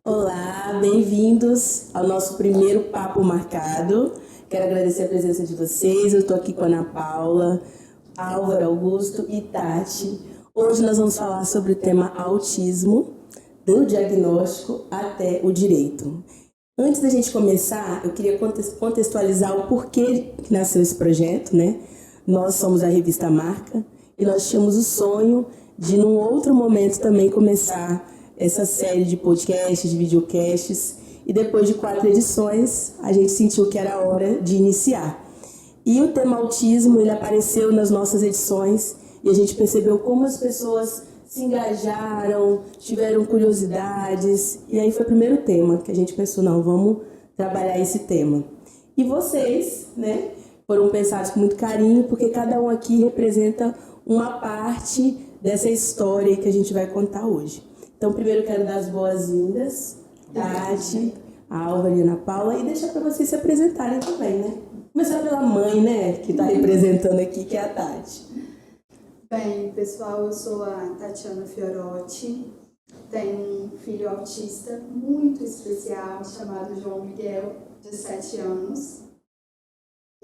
Olá, bem-vindos ao nosso primeiro Papo Marcado. Quero agradecer a presença de vocês. Eu estou aqui com a Ana Paula, Álvaro Augusto e Tati. Hoje nós vamos falar sobre o tema autismo, do diagnóstico até o direito. Antes da gente começar, eu queria contextualizar o porquê que nasceu esse projeto, né? Nós somos a revista Marca e nós tínhamos o sonho de, num outro momento, também começar essa série de podcasts, de videocasts, e depois de 4 edições, a gente sentiu que era hora de iniciar. E o tema autismo, ele apareceu nas nossas edições, e a gente percebeu como as pessoas se engajaram, tiveram curiosidades, e aí foi o primeiro tema que a gente pensou, não, vamos trabalhar esse tema. E vocês, né, foram pensados com muito carinho, porque cada um aqui representa uma parte dessa história que a gente vai contar hoje. Então, primeiro eu quero dar as boas-vindas, Tati, a Álvaro e a Ana Paula, e deixar para vocês se apresentarem também, né? Começar pela mãe, né, que está representando aqui, que é a Tati. Bem, pessoal, eu sou a Tatiana Fiorotti, tenho um filho autista muito especial chamado João Miguel, de 7 anos.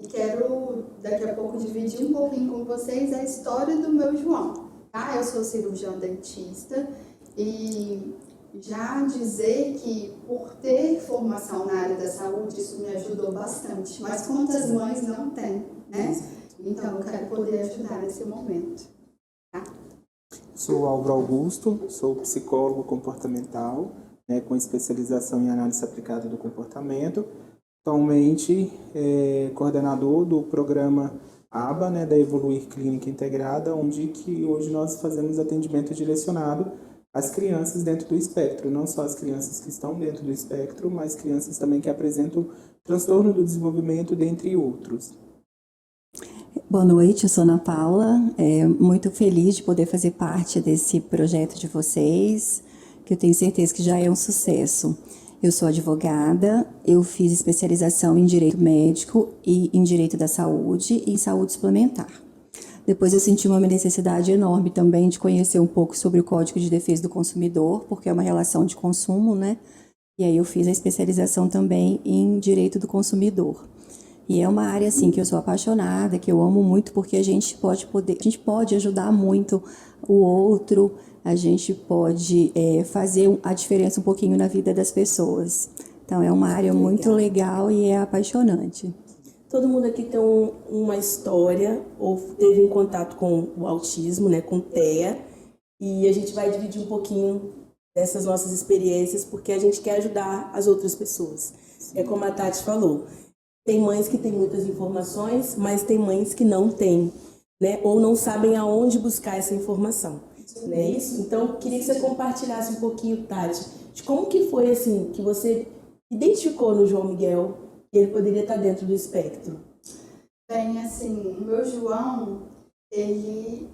E quero, daqui a pouco, dividir um pouquinho com vocês a história do meu João. Tá? Eu sou cirurgião dentista e já dizer que, por ter formação na área da saúde, isso me ajudou bastante. Mas quantas mães não têm, né? Então, eu quero poder ajudar nesse momento. Tá? Sou Álvaro Augusto, sou psicólogo comportamental, com especialização em análise aplicada do comportamento. Atualmente, coordenador do programa ABA, da Evoluir Clínica Integrada, onde que hoje nós fazemos atendimento direcionado às crianças dentro do espectro, não só as crianças que estão dentro do espectro, mas crianças também que apresentam transtorno do desenvolvimento, dentre outros. Boa noite, eu sou Ana Paula, muito feliz de poder fazer parte desse projeto de vocês, que eu tenho certeza que já é um sucesso. Eu sou advogada, eu fiz especialização em Direito Médico e em Direito da Saúde e em Saúde Suplementar. Depois eu senti uma necessidade enorme também de conhecer um pouco sobre o Código de Defesa do Consumidor, porque é uma relação de consumo, né? E aí eu fiz a especialização também em Direito do Consumidor. E é uma área assim que eu sou apaixonada, que eu amo muito, porque a gente pode ajudar muito o outro, a gente pode fazer a diferença um pouquinho na vida das pessoas. Então é uma área muito legal e é apaixonante. Todo mundo aqui tem uma história ou teve um contato com o autismo, né, com TEA, e a gente vai dividir um pouquinho dessas nossas experiências, porque a gente quer ajudar as outras pessoas. É como a Tati falou. Tem mães que têm muitas informações, mas tem mães que não têm, né? Ou não sabem aonde buscar essa informação. Não é isso? Então, queria que você compartilhasse um pouquinho, Tati, de como que foi, assim, que você identificou no João Miguel que ele poderia estar dentro do espectro. Bem, assim, o meu João, ele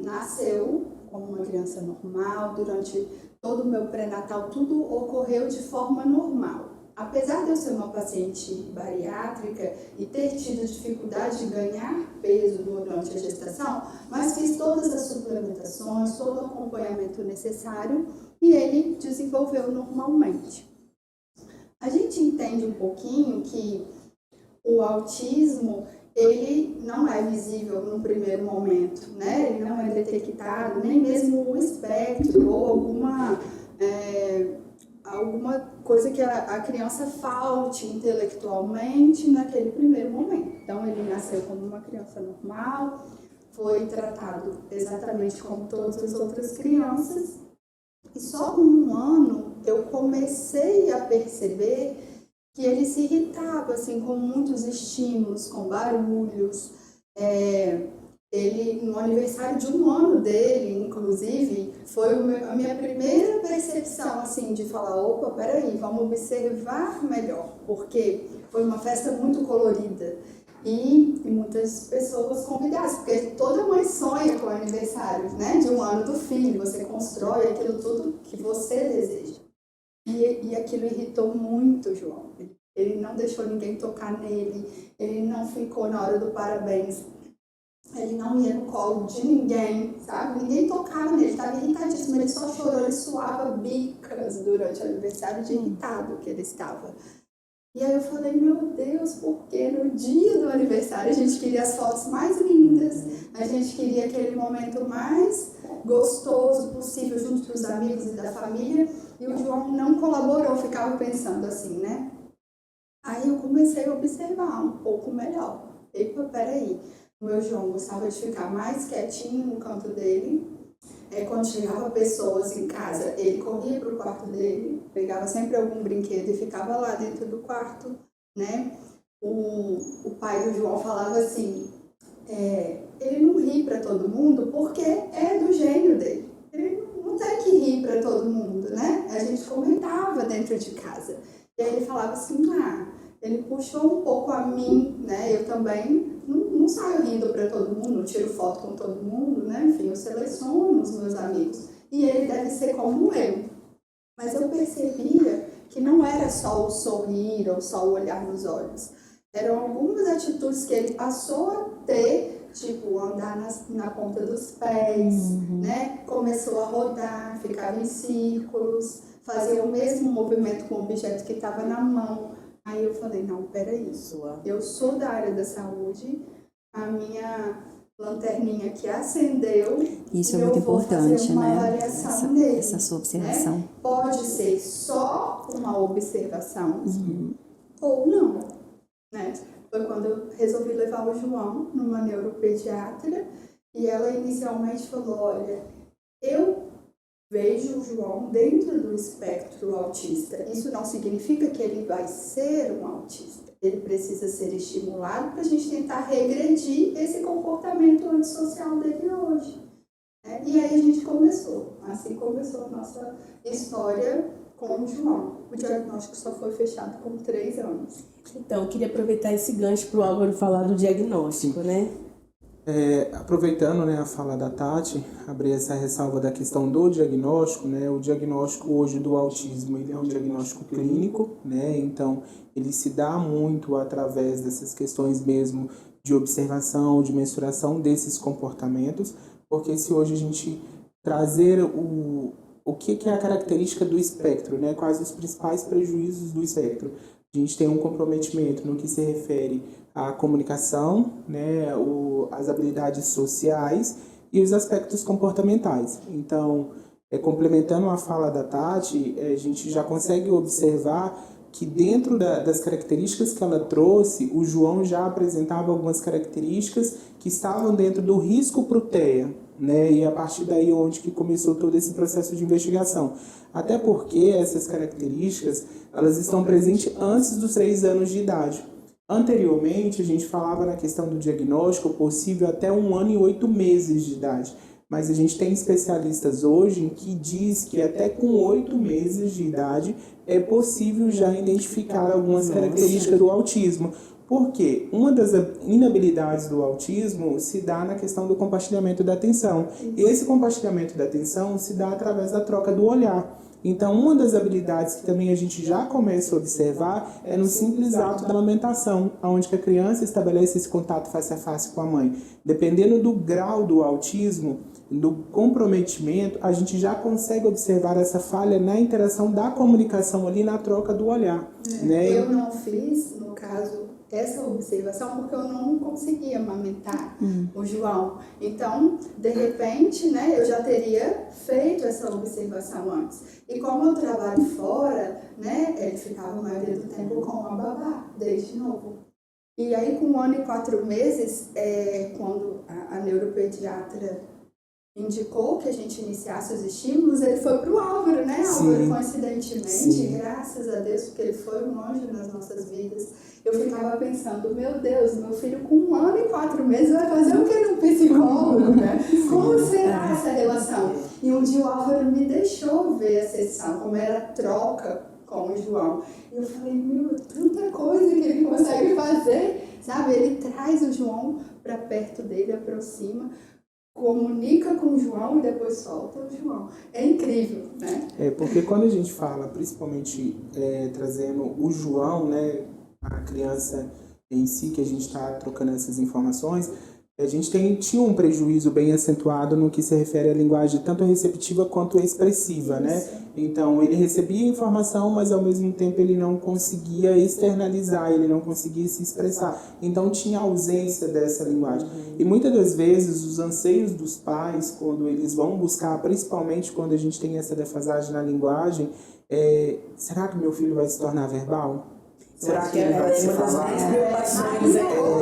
nasceu como uma criança normal, durante todo o meu pré-natal, tudo ocorreu de forma normal. Apesar de eu ser uma paciente bariátrica e ter tido dificuldade de ganhar peso durante a gestação, mas fiz todas as suplementações, todo o acompanhamento necessário e ele desenvolveu normalmente. A gente entende um pouquinho que o autismo, ele não é visível no primeiro momento, né? Ele não é detectado, nem mesmo o espectro ou alguma coisa que a criança falte intelectualmente naquele primeiro momento. Então, ele nasceu como uma criança normal, foi tratado exatamente como todas as outras crianças, e só com 1 ano eu comecei a perceber que ele se irritava, assim, com muitos estímulos, com barulhos. Ele, no aniversário de 1 ano dele, inclusive, foi a minha primeira percepção, assim, de falar, opa, peraí, vamos observar melhor, porque foi uma festa muito colorida e muitas pessoas convidadas, porque toda mãe sonha com o aniversário, né, de 1 ano do filho, você constrói aquilo tudo que você deseja. E aquilo irritou muito o João. Ele não deixou ninguém tocar nele, ele não ficou na hora do parabéns Ele não ia no colo de ninguém, sabe? Ninguém tocava nele, ele estava irritadíssimo, ele só chorou, ele suava bicas durante o aniversário de irritado que ele estava. E aí eu falei, meu Deus, porque no dia do aniversário a gente queria as fotos mais lindas, a gente queria aquele momento mais gostoso possível junto dos amigos e da família, e o João não colaborou, ficava pensando assim, né? Aí eu comecei a observar um pouco melhor. Epa, peraí, o meu João gostava de ficar mais quietinho no canto dele. Quando chegava pessoas em casa, ele corria para o quarto dele, pegava sempre algum brinquedo e ficava lá dentro do quarto, né? O pai do João falava assim, ele não ri para todo mundo porque é do gênio dele. Ele não tem que rir para todo mundo, né? A gente comentava dentro de casa. E aí ele falava assim, ele puxou um pouco a mim, né? Eu também não saio rindo para todo mundo, não tiro foto com todo mundo, né? Enfim, eu seleciono os meus amigos. E ele deve ser como eu. Mas eu percebia que não era só o sorrir ou só o olhar nos olhos. Eram algumas atitudes que ele passou a ter, tipo andar na ponta dos pés, né? Começou a rodar, ficava em círculos, fazia o mesmo movimento com o objeto que estava na mão. Aí eu falei, não, peraí, eu sou da área da saúde, a minha lanterninha que acendeu. Isso é muito importante, né? Essa sua observação. Né? Pode ser só uma observação ou não, né? Foi quando eu resolvi levar o João numa neuropediatra e ela inicialmente falou, olha, eu vejo o João dentro do espectro autista. Isso não significa que ele vai ser um autista. Ele precisa ser estimulado para a gente tentar regredir esse comportamento antissocial dele hoje. E aí a gente começou. Assim começou a nossa história com o João. O diagnóstico só foi fechado com 3 anos. Então, eu queria aproveitar esse gancho para o Álvaro falar do diagnóstico, né? Aproveitando, né, a fala da Tati, abrir essa ressalva da questão do diagnóstico, né, o diagnóstico hoje do autismo, ele é um diagnóstico clínico, né, então ele se dá muito através dessas questões mesmo de observação, de mensuração desses comportamentos, porque se hoje a gente trazer o que é a característica do espectro, né, quais os principais prejuízos do espectro, a gente tem um comprometimento no que se refere à comunicação, né, as habilidades sociais e os aspectos comportamentais. Então, complementando a fala da Tati, a gente já consegue observar que dentro das características que ela trouxe, o João já apresentava algumas características que estavam dentro do risco para o TEA, né? E a partir daí onde que começou todo esse processo de investigação. Até porque essas características, elas estão presentes antes dos 3 anos de idade. Anteriormente, a gente falava na questão do diagnóstico possível até 1 ano e 8 meses de idade. Mas a gente tem especialistas hoje que diz que até com 8 meses de idade é possível já identificar algumas características do autismo. Porque uma das inabilidades do autismo se dá na questão do compartilhamento da atenção. Esse compartilhamento da atenção se dá através da troca do olhar. Então, uma das habilidades que também a gente já começa a observar é no simples ato da amamentação, onde a criança estabelece esse contato face a face com a mãe. Dependendo do grau do autismo, do comprometimento, a gente já consegue observar essa falha na interação da comunicação ali, na troca do olhar. Né? Eu não fiz, no caso, essa observação porque eu não conseguia amamentar o João. Então, de repente, né, eu já teria feito essa observação antes. E como eu trabalho fora, né, ele ficava a maioria do tempo com a babá, desde novo. E aí, com 1 ano e 4 meses, quando a neuropediatra indicou que a gente iniciasse os estímulos, ele foi para o Álvaro, né, Álvaro? Coincidentemente, graças a Deus, porque ele foi um anjo nas nossas vidas. Eu ficava pensando, meu Deus, meu filho com 1 ano e 4 meses vai fazer o que no psicólogo, né? Como será essa relação? E um dia o Álvaro me deixou ver a sessão, como era a troca com o João. E eu falei, meu, tanta coisa que ele consegue fazer, sabe? Ele traz o João para perto dele, aproxima, comunica com o João e depois solta o João. É incrível, né? Porque quando a gente fala, principalmente trazendo o João, né, a criança em si, que a gente está trocando essas informações, A gente tinha um prejuízo bem acentuado no que se refere à linguagem tanto receptiva quanto expressiva, né? Então, ele recebia informação, mas ao mesmo tempo ele não conseguia externalizar, ele não conseguia se expressar. Então, tinha ausência dessa linguagem. E muitas das vezes, os anseios dos pais, quando eles vão buscar, principalmente quando a gente tem essa defasagem na linguagem, será que meu filho vai se tornar verbal? Será que ele vai se falar?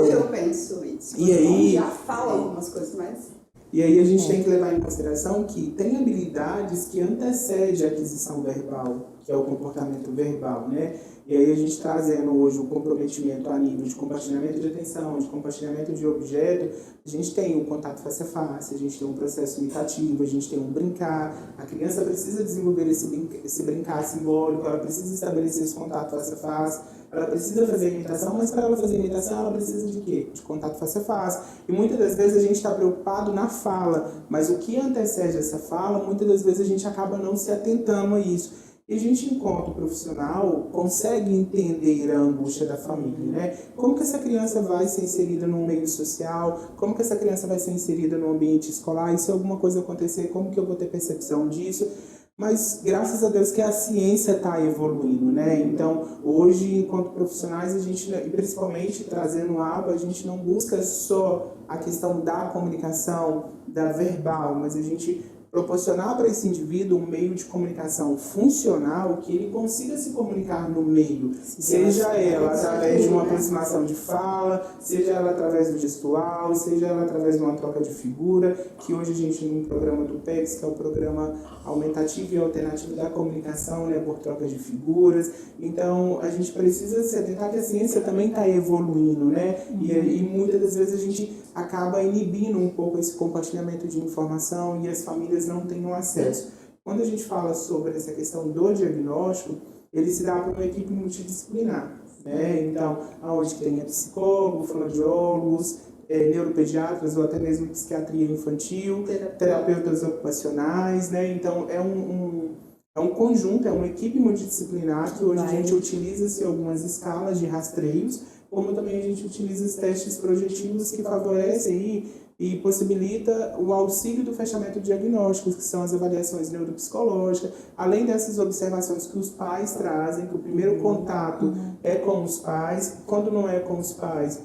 Eu penso isso. E aí, já fala algumas coisas, mas... E aí a gente tem que levar em consideração que tem habilidades que antecedem a aquisição verbal, que é o comportamento verbal, né? E aí a gente trazendo hoje o comprometimento a nível de compartilhamento de atenção, de compartilhamento de objeto, a gente tem o contato face a face, a gente tem um processo imitativo, a gente tem um brincar, a criança precisa desenvolver esse brincar simbólico, ela precisa estabelecer esse contato face a face, ela precisa fazer imitação, mas para ela fazer imitação, ela precisa de quê? De contato face a face. E muitas das vezes a gente está preocupado na fala, mas o que antecede essa fala, muitas das vezes a gente acaba não se atentando a isso. E a gente, enquanto profissional, consegue entender a angústia da família, né? Como que essa criança vai ser inserida no meio social? Como que essa criança vai ser inserida no ambiente escolar? E se alguma coisa acontecer, como que eu vou ter percepção disso? Mas, graças a Deus, que a ciência está evoluindo, né? Então, hoje, enquanto profissionais, a gente, e principalmente trazendo o ABA, a gente não busca só a questão da comunicação, da verbal, mas a gente proporcionar para esse indivíduo um meio de comunicação funcional que ele consiga se comunicar no meio, seja ela através de uma aproximação de fala, seja ela através do gestual, seja ela através de uma troca de figura, que hoje a gente tem um programa do PECS, que é o Programa Aumentativo e Alternativo da Comunicação, né, por troca de figuras. Então, a gente precisa se atentar que a ciência também está evoluindo, né? E muitas das vezes a gente acaba inibindo um pouco esse compartilhamento de informação e as famílias não tenham acesso. Quando a gente fala sobre essa questão do diagnóstico, ele se dá para uma equipe multidisciplinar, né? Então, onde tem psicólogos, fonoaudiólogos, neuropediatras ou até mesmo psiquiatria infantil, terapeutas ocupacionais, né? Então, é um conjunto, é uma equipe multidisciplinar que hoje a gente utiliza algumas escalas de rastreios, como também a gente utiliza os testes projetivos que favorecem e possibilita o auxílio do fechamento de diagnósticos, que são as avaliações neuropsicológicas, além dessas observações que os pais trazem, que o primeiro contato é com os pais, quando não é com os pais,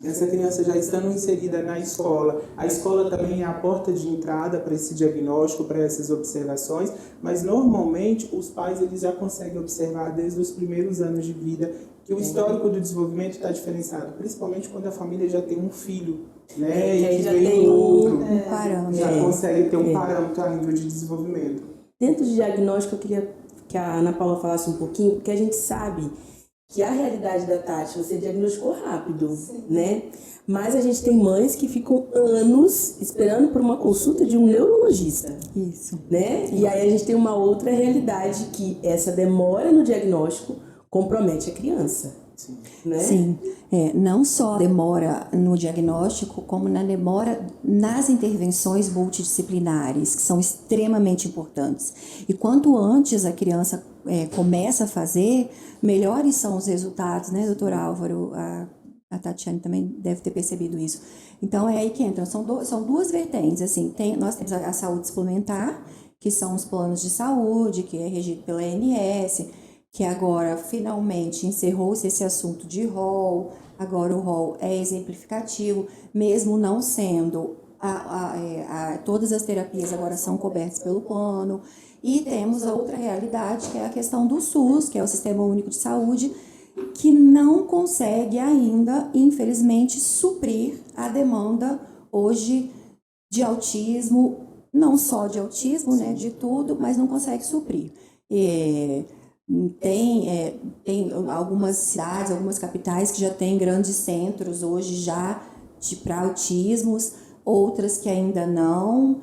essa criança já estando inserida na escola, a escola também é a porta de entrada para esse diagnóstico, para essas observações, mas normalmente os pais eles já conseguem observar desde os primeiros anos de vida que o histórico do desenvolvimento está diferenciado, principalmente quando a família já tem um filho, né, e que já vem tem outro, parâmetro. já consegue ter um parâmetro a nível de desenvolvimento. Dentro de diagnóstico, eu queria que a Ana Paula falasse um pouquinho, porque a gente sabe que a realidade da Tati, você diagnosticou rápido, né? Mas a gente tem mães que ficam anos esperando por uma consulta de um neurologista. Isso. Né? E aí a gente tem uma outra realidade que essa demora no diagnóstico compromete a criança. Sim. Né? Sim, não só demora no diagnóstico, como na demora nas intervenções multidisciplinares, que são extremamente importantes. E quanto antes a criança começa a fazer, melhores são os resultados, né, doutor Álvaro? A Tatiane também deve ter percebido isso. Então, é aí que entra. São duas vertentes. Assim, nós temos a saúde suplementar, que são os planos de saúde, que é regido pela ANS, que agora finalmente encerrou-se esse assunto de rol. Agora o rol é exemplificativo, mesmo não sendo, todas as terapias agora são cobertas pelo plano. E temos a outra realidade, que é a questão do SUS, que é o Sistema Único de Saúde, que não consegue ainda, infelizmente, suprir a demanda hoje de autismo, não só de autismo, né, de tudo, mas não consegue suprir. Tem algumas cidades, algumas capitais que já têm grandes centros hoje já para autismos, outras que ainda não.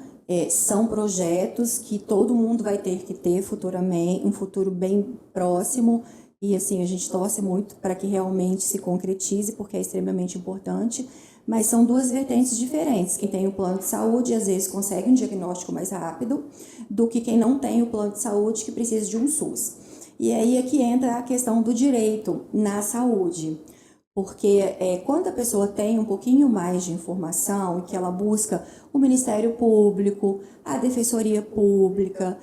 São projetos que todo mundo vai ter que ter futuramente, um futuro bem próximo, e assim, a gente torce muito para que realmente se concretize, porque é extremamente importante, mas são duas vertentes diferentes. Quem tem o plano de saúde, às vezes, consegue um diagnóstico mais rápido do que quem não tem o plano de saúde, que precisa de um SUS. E aí é que entra a questão do direito na saúde, Porque quando a pessoa tem um pouquinho mais de informação e que ela busca o Ministério Público, a Defensoria Pública,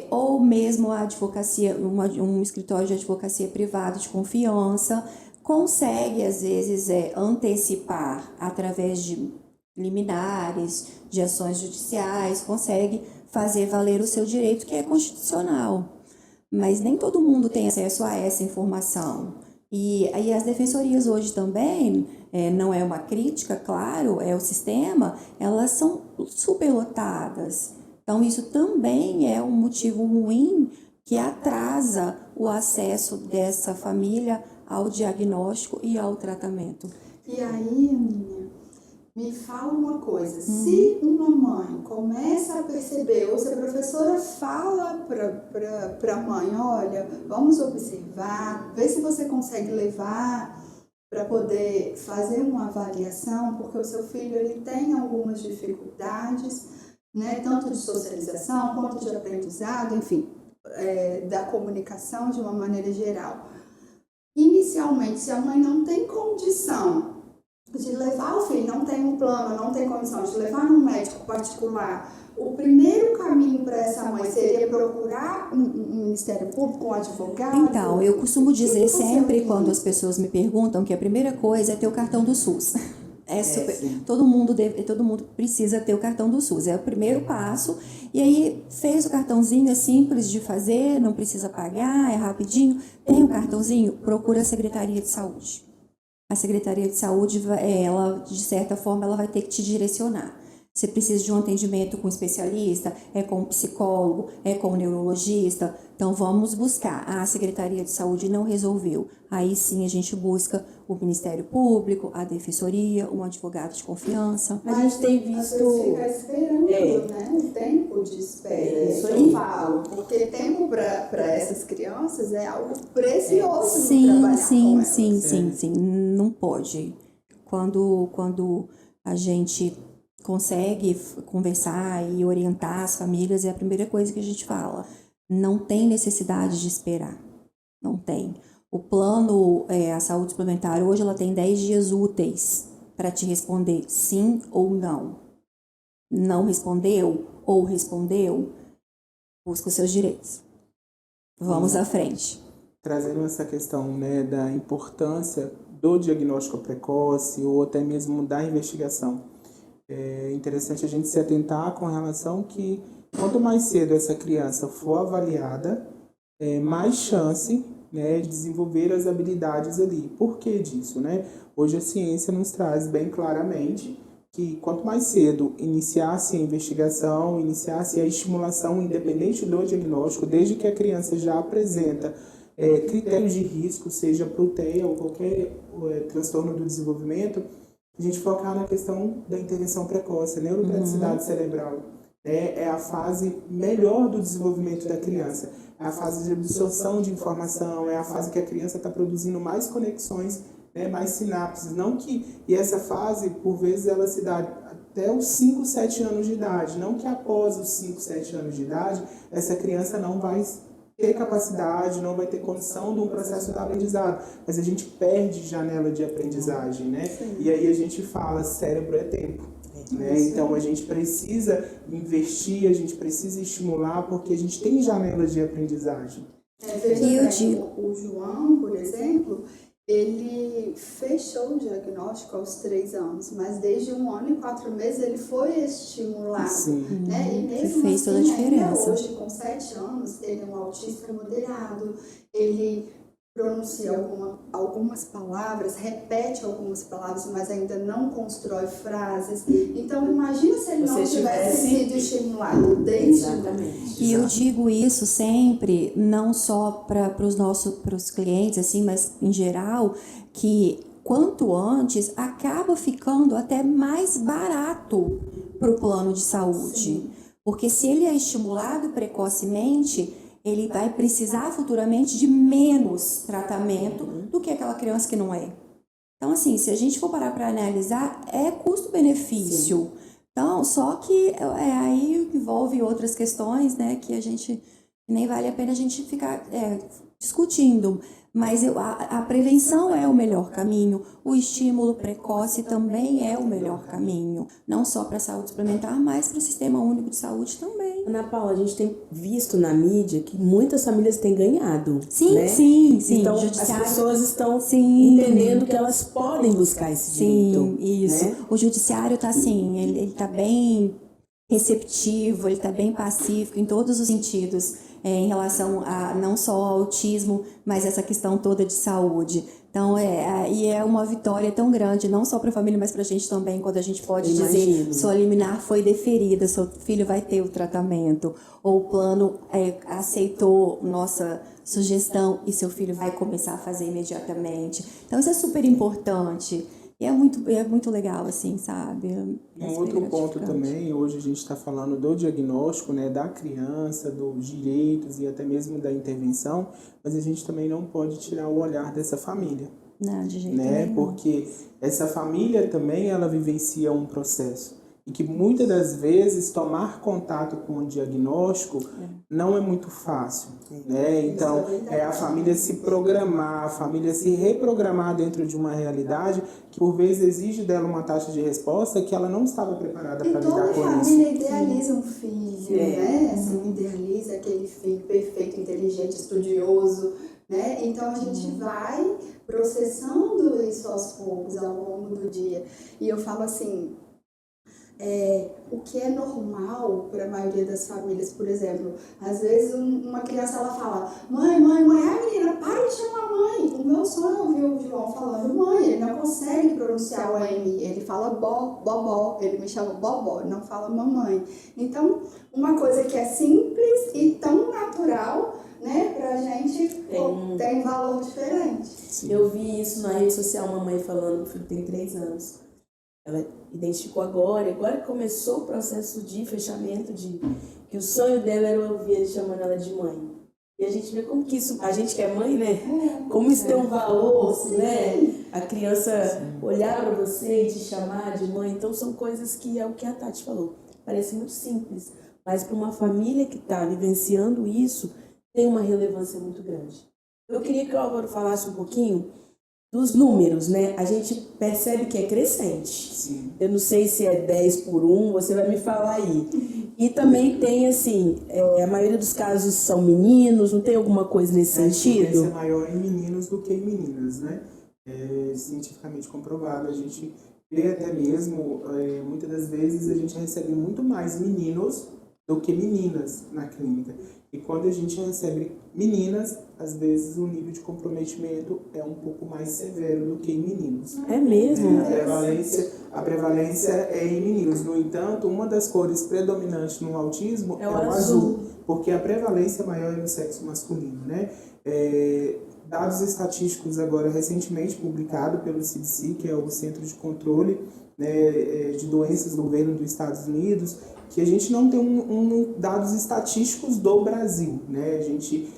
ou mesmo a advocacia, um escritório de advocacia privado de confiança, consegue, às vezes, antecipar através de liminares, de ações judiciais, consegue fazer valer o seu direito, que é constitucional. Mas nem todo mundo tem acesso a essa informação. E as defensorias hoje também, não é uma crítica, claro, é o sistema, elas são superlotadas. Então, isso também é um motivo ruim que atrasa o acesso dessa família ao diagnóstico e ao tratamento. E aí, Aninha, me fala uma coisa, se uma mãe começa a perceber, ou se a professora fala para a mãe, olha, vamos observar, ver se você consegue levar para poder fazer uma avaliação, porque o seu filho ele tem algumas dificuldades, né, tanto de socialização quanto de aprendizado, enfim, da comunicação de uma maneira geral. Inicialmente, se a mãe não tem condição de levar o filho, não tem um plano, não tem condição de levar num médico particular, o primeiro caminho para essa mãe seria procurar um Ministério Público, um advogado? Então, eu costumo dizer sempre, quando as pessoas me perguntam, que a primeira coisa é ter o cartão do SUS. Todo mundo precisa ter o cartão do SUS, é o primeiro passo. E aí, fez o cartãozinho, é simples de fazer, não precisa pagar, é rapidinho. Tem o cartãozinho, procura a Secretaria de Saúde. A Secretaria de Saúde, ela, de certa forma, ela vai ter que te direcionar. Você precisa de um atendimento com um especialista, com um psicólogo, com um neurologista. Então, vamos buscar. A Secretaria de Saúde não resolveu. Aí sim a gente busca o Ministério Público, a Defensoria, um advogado de confiança. A gente tem visto... Fica esperando, né? O tempo de espera. Isso aí. Eu falo, porque tempo para essas crianças é algo precioso. Sim. Não pode. Quando a gente consegue conversar e orientar as famílias, é a primeira coisa que a gente fala. Não tem necessidade de esperar. Não tem. O plano, a saúde suplementar, hoje ela tem 10 dias úteis para te responder sim ou não. Não respondeu ou respondeu, busca os seus direitos. Vamos à frente. Trazendo essa questão, né, da importância do diagnóstico precoce ou até mesmo da investigação. É interessante a gente se atentar com relação que quanto mais cedo essa criança for avaliada, mais chance, né, de desenvolver as habilidades ali. Por que disso, né? Hoje a ciência nos traz bem claramente que quanto mais cedo iniciasse a investigação, iniciasse a estimulação independente do diagnóstico, desde que a criança já apresenta critérios de risco, seja para o TEA ou qualquer transtorno do desenvolvimento, a gente focar na questão da intervenção precoce, a neuroplasticidade cerebral. É a fase melhor do desenvolvimento da criança, é a fase de absorção de informação, é a fase que a criança está produzindo mais conexões, mais sinapses. E essa fase, por vezes, ela se dá até os 5, 7 anos de idade. Não que após os 5, 7 anos de idade, essa criança não vai ter capacidade, não vai ter condição de um processo de aprendizado. Mas a gente perde janela de aprendizagem, né? Sim. E aí a gente fala, cérebro é tempo. Né? Então a gente precisa investir, a gente precisa estimular, porque a gente tem janelas de aprendizagem. O João, por exemplo, ele fechou o diagnóstico aos 3 anos, mas desde 1 ano e 4 meses ele foi estimulado. Sim. Né? E mesmo fez toda a diferença. Hoje, com 7 anos, ele é um autista moderado, ele pronuncia algumas palavras, repete algumas palavras, mas ainda não constrói frases. Então, imagina se ele não tivesse sido estimulado desde... Exatamente. E eu digo isso sempre, não só para os clientes, assim, mas em geral, que quanto antes acaba ficando até mais barato para o plano de saúde. Sim. Porque se ele é estimulado precocemente, ele vai precisar futuramente de menos tratamento do que aquela criança que não é. Então, assim, se a gente for parar para analisar, é custo-benefício. Então, só que aí envolve outras questões, né, que a gente nem vale a pena a gente ficar discutindo. Mas a prevenção é o melhor caminho, o estímulo precoce também é o melhor caminho, não só para a saúde suplementar, mas para o Sistema Único de Saúde também. Ana Paula, a gente tem visto na mídia que muitas famílias têm ganhado. Sim, né? sim. Então, as pessoas estão entendendo que elas podem buscar esse direito. Sim, isso. Né? O judiciário está assim, ele está bem receptivo, ele está bem pacífico em todos os sentidos, em relação a não só ao autismo, mas essa questão toda de saúde. Então, e é uma vitória tão grande, não só para a família, mas para a gente também, quando a gente pode dizer, sua liminar foi deferida, seu filho vai ter o tratamento, ou o plano aceitou nossa sugestão e seu filho vai começar a fazer imediatamente. Então, isso é super importante. E é muito legal, assim, sabe? Um outro ponto também, hoje a gente está falando do diagnóstico, né, da criança, dos direitos e até mesmo da intervenção, mas a gente também não pode tirar o olhar dessa família. Não, de jeito né? nenhum. Porque essa família também, ela vivencia um processo. E que muitas das vezes tomar contato com o diagnóstico não é muito fácil, né? Então, a família se programar, a família se reprogramar dentro de uma realidade que por vezes exige dela uma taxa de resposta que ela não estava preparada para lidar com isso. Toda família idealiza um filho, né? Assim, idealiza aquele filho perfeito, inteligente, estudioso, né? Então a gente vai processando isso aos poucos ao longo do dia. E eu falo assim, o que é normal para a maioria das famílias, por exemplo, às vezes uma criança ela fala, mãe, menina, para de chamar mãe. O meu sonho é ouvir o João falando mãe, ele não consegue pronunciar o M, ele fala bobó, ele me chama bobó, não fala mamãe. Então, uma coisa que é simples e tão natural, né, pra gente tem valor diferente. Sim. Eu vi isso na rede social, mamãe falando, o filho tem 3 anos. Ela identificou agora que começou o processo de fechamento, que o sonho dela era ouvir ele chamando ela de mãe. E a gente vê como que isso, a gente que é mãe, né? Como isso tem um valor, né? A criança olhar para você e te chamar de mãe. Então são coisas que é o que a Tati falou. Parece muito simples, mas para uma família que está vivenciando isso, tem uma relevância muito grande. Eu queria que o Álvaro falasse um pouquinho dos números, né? A gente percebe que é crescente. Sim. Eu não sei se é 10 por 1, você vai me falar aí. E também tem, assim, a maioria dos casos são meninos, não tem alguma coisa nesse sentido? É maior em meninos do que em meninas, né? É cientificamente comprovado. A gente vê até mesmo, muitas das vezes, a gente recebe muito mais meninos do que meninas na clínica. E quando a gente recebe meninas, às vezes o nível de comprometimento é um pouco mais severo do que em meninos. É mesmo? A prevalência é em meninos. No entanto, uma das cores predominantes no autismo é o azul, porque a prevalência maior é no sexo masculino, né? Dados estatísticos agora recentemente publicados pelo CDC, que é o Centro de Controle, né, de Doenças do Governo dos Estados Unidos, que a gente não tem dados estatísticos do Brasil, né? A gente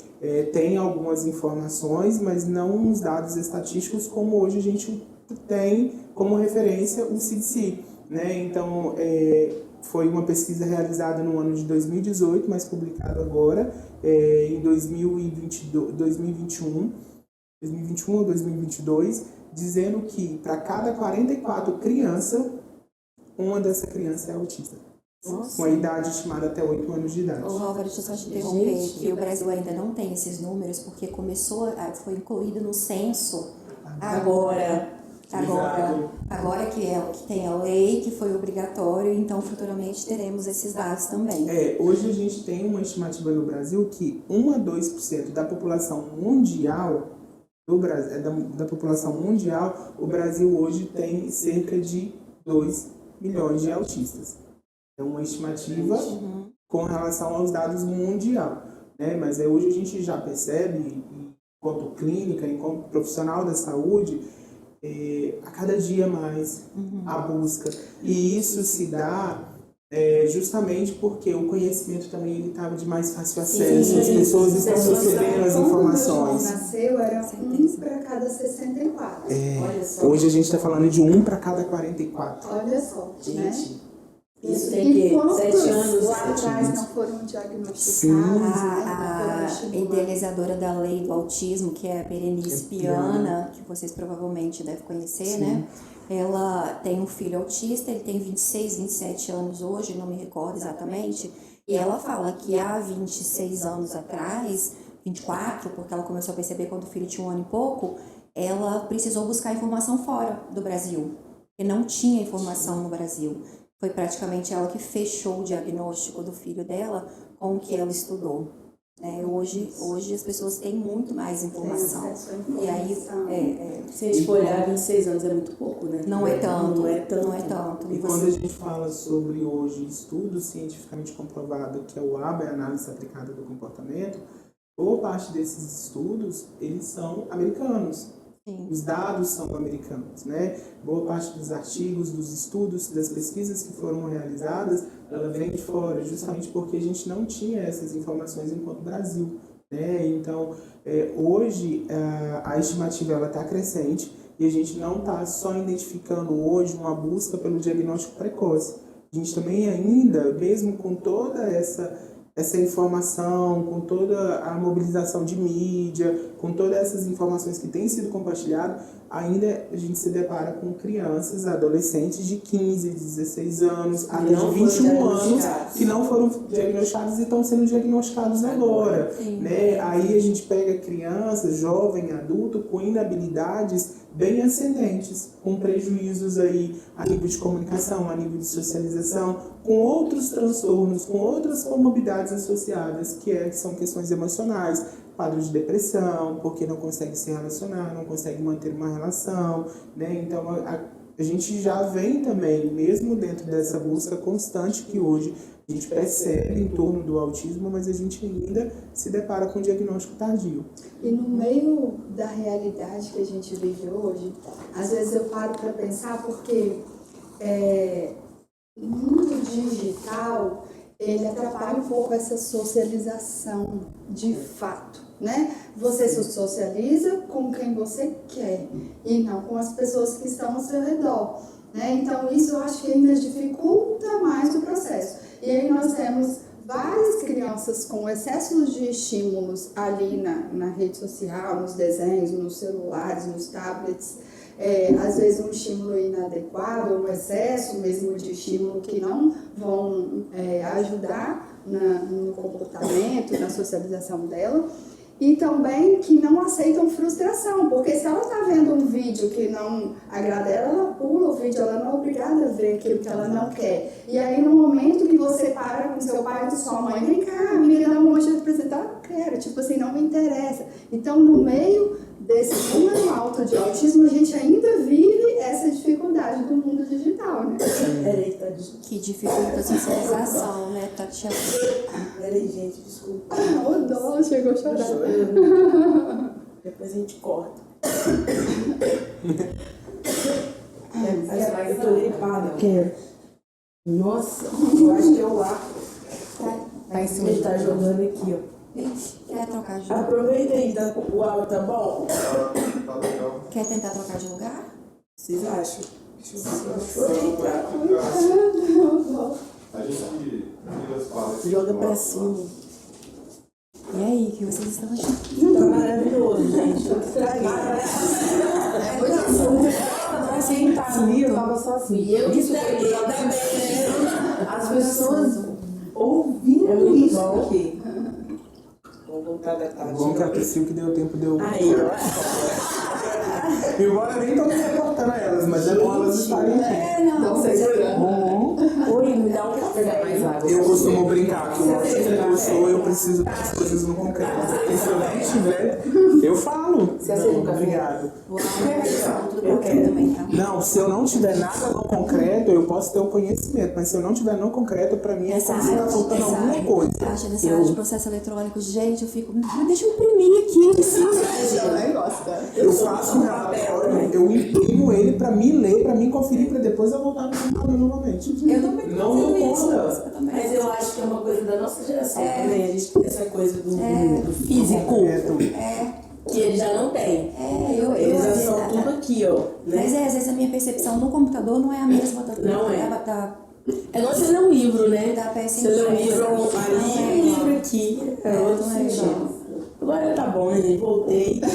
tem algumas informações, mas não os dados estatísticos como hoje a gente tem como referência o CDC, né? Então, foi uma pesquisa realizada no ano de 2018, mas publicada agora em 2021 ou 2022, dizendo que para cada 44 crianças, uma dessa criança é autista. Nossa. Com a idade estimada até 8 anos de idade. Álvaro, deixa eu só te interromper, que o Brasil ainda não tem esses números, porque foi incluído no censo agora que tem a lei, que foi obrigatório, então futuramente teremos esses dados também. Hoje a gente tem uma estimativa no Brasil que 1 a 2% da população mundial da população mundial, o Brasil hoje tem cerca de 2 milhões de autistas. É uma estimativa com relação aos dados mundial, né? Mas hoje a gente já percebe, enquanto clínica, enquanto profissional da saúde, a cada dia mais a busca. E isso se dá justamente porque o conhecimento também estava de mais fácil acesso, as pessoas estão recebendo as informações. Quando nasceu, era 1 para cada 64. Hoje a gente está falando de 1 para cada 44. Olha só, gente. né? Isso tem que quantos 7 anos lá atrás anos. não foram diagnosticados, Sim. né? Não A foram estimulados. idealizadora da lei do autismo, que é a Berenice Piana, que vocês provavelmente devem conhecer, né? Ela tem um filho autista, ele tem 26, 27 anos hoje, não me recordo exatamente, e ela fala que há 26 anos atrás, 24, porque ela começou a perceber quando o filho tinha 1 ano e pouco, ela precisou buscar informação fora do Brasil, porque não tinha informação no Brasil. Foi praticamente ela que fechou o diagnóstico do filho dela com o que ela estudou. Hoje as pessoas têm muito mais informação. E aí, Se a gente for olhar, 26 anos é muito pouco, né? não é tanto. Não é tanto. Não é tanto. E quando a gente fala sobre hoje estudos cientificamente comprovado que é o ABA, é a análise aplicada do comportamento, boa parte desses estudos, eles são americanos. Sim. Os dados são americanos, né? Boa parte dos artigos, dos estudos, das pesquisas que foram realizadas, ela vem de fora, justamente porque a gente não tinha essas informações enquanto Brasil, né? Então, hoje, a estimativa está crescente e a gente não está só identificando hoje uma busca pelo diagnóstico precoce. A gente também ainda, mesmo com toda essa informação, com toda a mobilização de mídia, com todas essas informações que têm sido compartilhadas, ainda a gente se depara com crianças, adolescentes de 15, 16 anos, até de 21 anos, que não foram diagnosticados e estão sendo diagnosticados agora. Né? Aí a gente pega crianças, jovem, adulto, com inabilidades bem ascendentes, com prejuízos aí a nível de comunicação, a nível de socialização, com outros transtornos, com outras comorbidades associadas, que são questões emocionais, quadro de depressão, porque não consegue se relacionar, não consegue manter uma relação, né? Então a gente já vem também, mesmo dentro dessa busca constante que hoje a gente percebe em torno do autismo, mas a gente ainda se depara com o diagnóstico tardio. E no meio da realidade que a gente vive hoje, às vezes eu paro para pensar porque o mundo digital, ele atrapalha um pouco essa socialização de fato, né? Você se socializa com quem você quer e não com as pessoas que estão ao seu redor, né? Então isso eu acho que ainda dificulta mais o processo. E aí nós temos várias crianças com excesso de estímulos ali na rede social, nos desenhos, nos celulares, nos tablets, às vezes um estímulo inadequado, um excesso mesmo de estímulo que não vão ajudar no comportamento, na socialização dela. E também que não aceitam frustração, porque se ela está vendo um vídeo que não agrada ela pula o vídeo, ela não é obrigada a ver aquilo que ela não quer. E aí no momento que você para com seu pai ou sua mãe, vem cá, amiga, dá uma mostra de apresentar, eu não quero, tipo assim, não me interessa. Então no meio desse número alto de autismo, a gente ainda vive essa dificuldade do mundo digital, né? Peraí, tá Que dificulta a socialização, né, Tatiana? Peraí, gente, desculpa. O dó chegou a chorar. Depois a gente corta. Eu tô gripada. Nossa, eu acho que é o ar. Tá em cima Ele de tá jogando aqui, ó. Ixi, quer trocar de lugar? Aproveita aí, o áudio tá bom? Tá legal. Quer tentar trocar de lugar? Vocês acham? A gente vira as palavras. Joga pra cima. E aí, o que vocês estão achando? Tá maravilhoso, gente. Eu estraguei. Quem tá ali, eu tava sozinha. Eu que estraguei também, né? As pessoas ouvindo isso aqui. Vamos voltar da tarde. Bom que a Priscila que deu tempo de eu... Aí, ó. Embora nem tô me reportando a elas, mas é bom elas estarem aqui. Não sei Oi, me dá um café mais água. Eu costumo brincar que o artista que eu sou, eu preciso das coisas no concreto. Porque se eu não tiver, eu falo. Você aceita um café? Obrigado. Tudo bem aqui também, tá? Não, se eu não tiver nada no concreto, eu posso ter o conhecimento. Mas se eu não tiver no concreto, pra mim é como se tá faltando alguma coisa. Acha nessa área de processo eletrônico, gente, eu fico, mas deixa eu imprimir aqui, eu preciso. É um negócio, tá? Eu faço um relatório, eu imprimo ele pra mim ler, pra mim conferir, pra depois eu voltar no computador novamente. Eu também tô Não fazendo dou isso. conta. Eu também. Mas eu acho que é uma coisa da nossa geração também. A gente tem essa coisa do físico. Concreto. Que ele já não tem. Eles já são tudo aqui, ó. Mas Né? às vezes a minha percepção no computador não é a mesma Não é. da É igual você lê um livro, né? Da peça Você lê um impressa. livro ali e um livro aqui. É outro não é sentido. Agora tá bom, né, gente? Voltei. Tá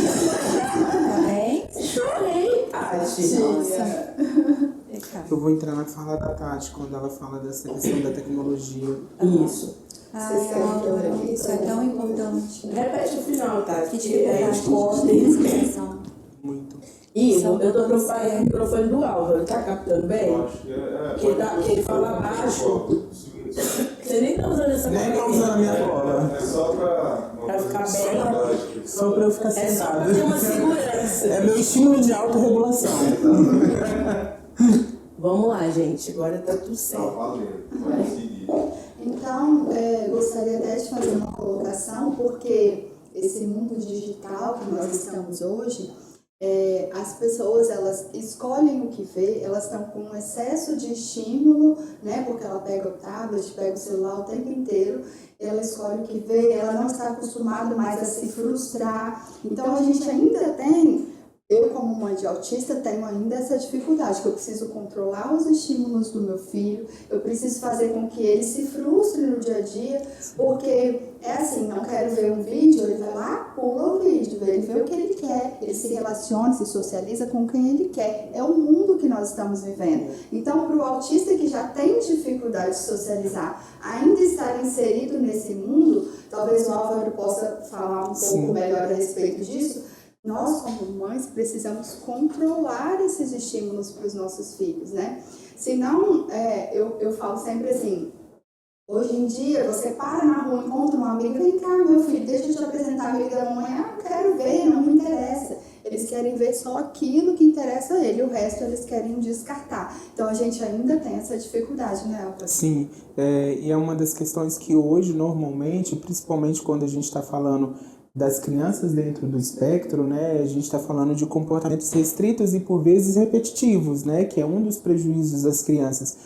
bem? Chorei, Tati. Nossa. Eu vou entrar na fala da Tati, quando ela fala dessa questão da tecnologia. Isso. Isso é tão importante. Repete o final, Tati. Que Que aí a gente corta dificuldade de isso. expressão. Muito. E eu tô preocupada com o microfone do Álvaro. Tá captando bem? Eu acho que Que ele fala baixo. Você nem tá usando essa Nem tá usando a minha bola. É só pra Pra ficar bem. Só pra eu ficar É só pra sentado. ter uma segurança. É meu estímulo de autorregulação. Vamos lá, gente. Agora tá tudo Tá certo. valendo. Pode seguir. Então, gostaria até de fazer uma colocação, porque esse mundo digital que nós estamos hoje, as pessoas, elas escolhem o que vê, elas estão com um excesso de estímulo, né? Porque ela pega o tablet, pega o celular o tempo inteiro, ela escolhe o que vê, ela não está acostumada mais a se frustrar. Então, a gente ainda tem... Eu, como mãe de autista, tenho ainda essa dificuldade, que eu preciso controlar os estímulos do meu filho, eu preciso fazer com que ele se frustre no dia a dia, porque é assim, não quero ver um vídeo, ele vai lá, pula o vídeo, ele vê o que ele quer, ele se relaciona, se socializa com quem ele quer. É o mundo que nós estamos vivendo. Então, para o autista que já tem dificuldade de socializar, ainda estar inserido nesse mundo, talvez o Álvaro possa falar um pouco melhor a respeito disso. Nós, como mães, precisamos controlar esses estímulos para os nossos filhos, né? Senão, eu falo sempre assim, hoje em dia, você para na rua, encontra uma amiga, vem cá, meu filho, deixa eu te apresentar a amiga da mamãe, não quero ver, não me interessa. Eles querem ver só aquilo que interessa a ele, o resto eles querem descartar. Então, a gente ainda tem essa dificuldade, né, Alva? Sim, e é uma das questões que hoje, normalmente, principalmente quando a gente está falando das crianças dentro do espectro, né, a gente está falando de comportamentos restritos e por vezes repetitivos, né, que é um dos prejuízos das crianças.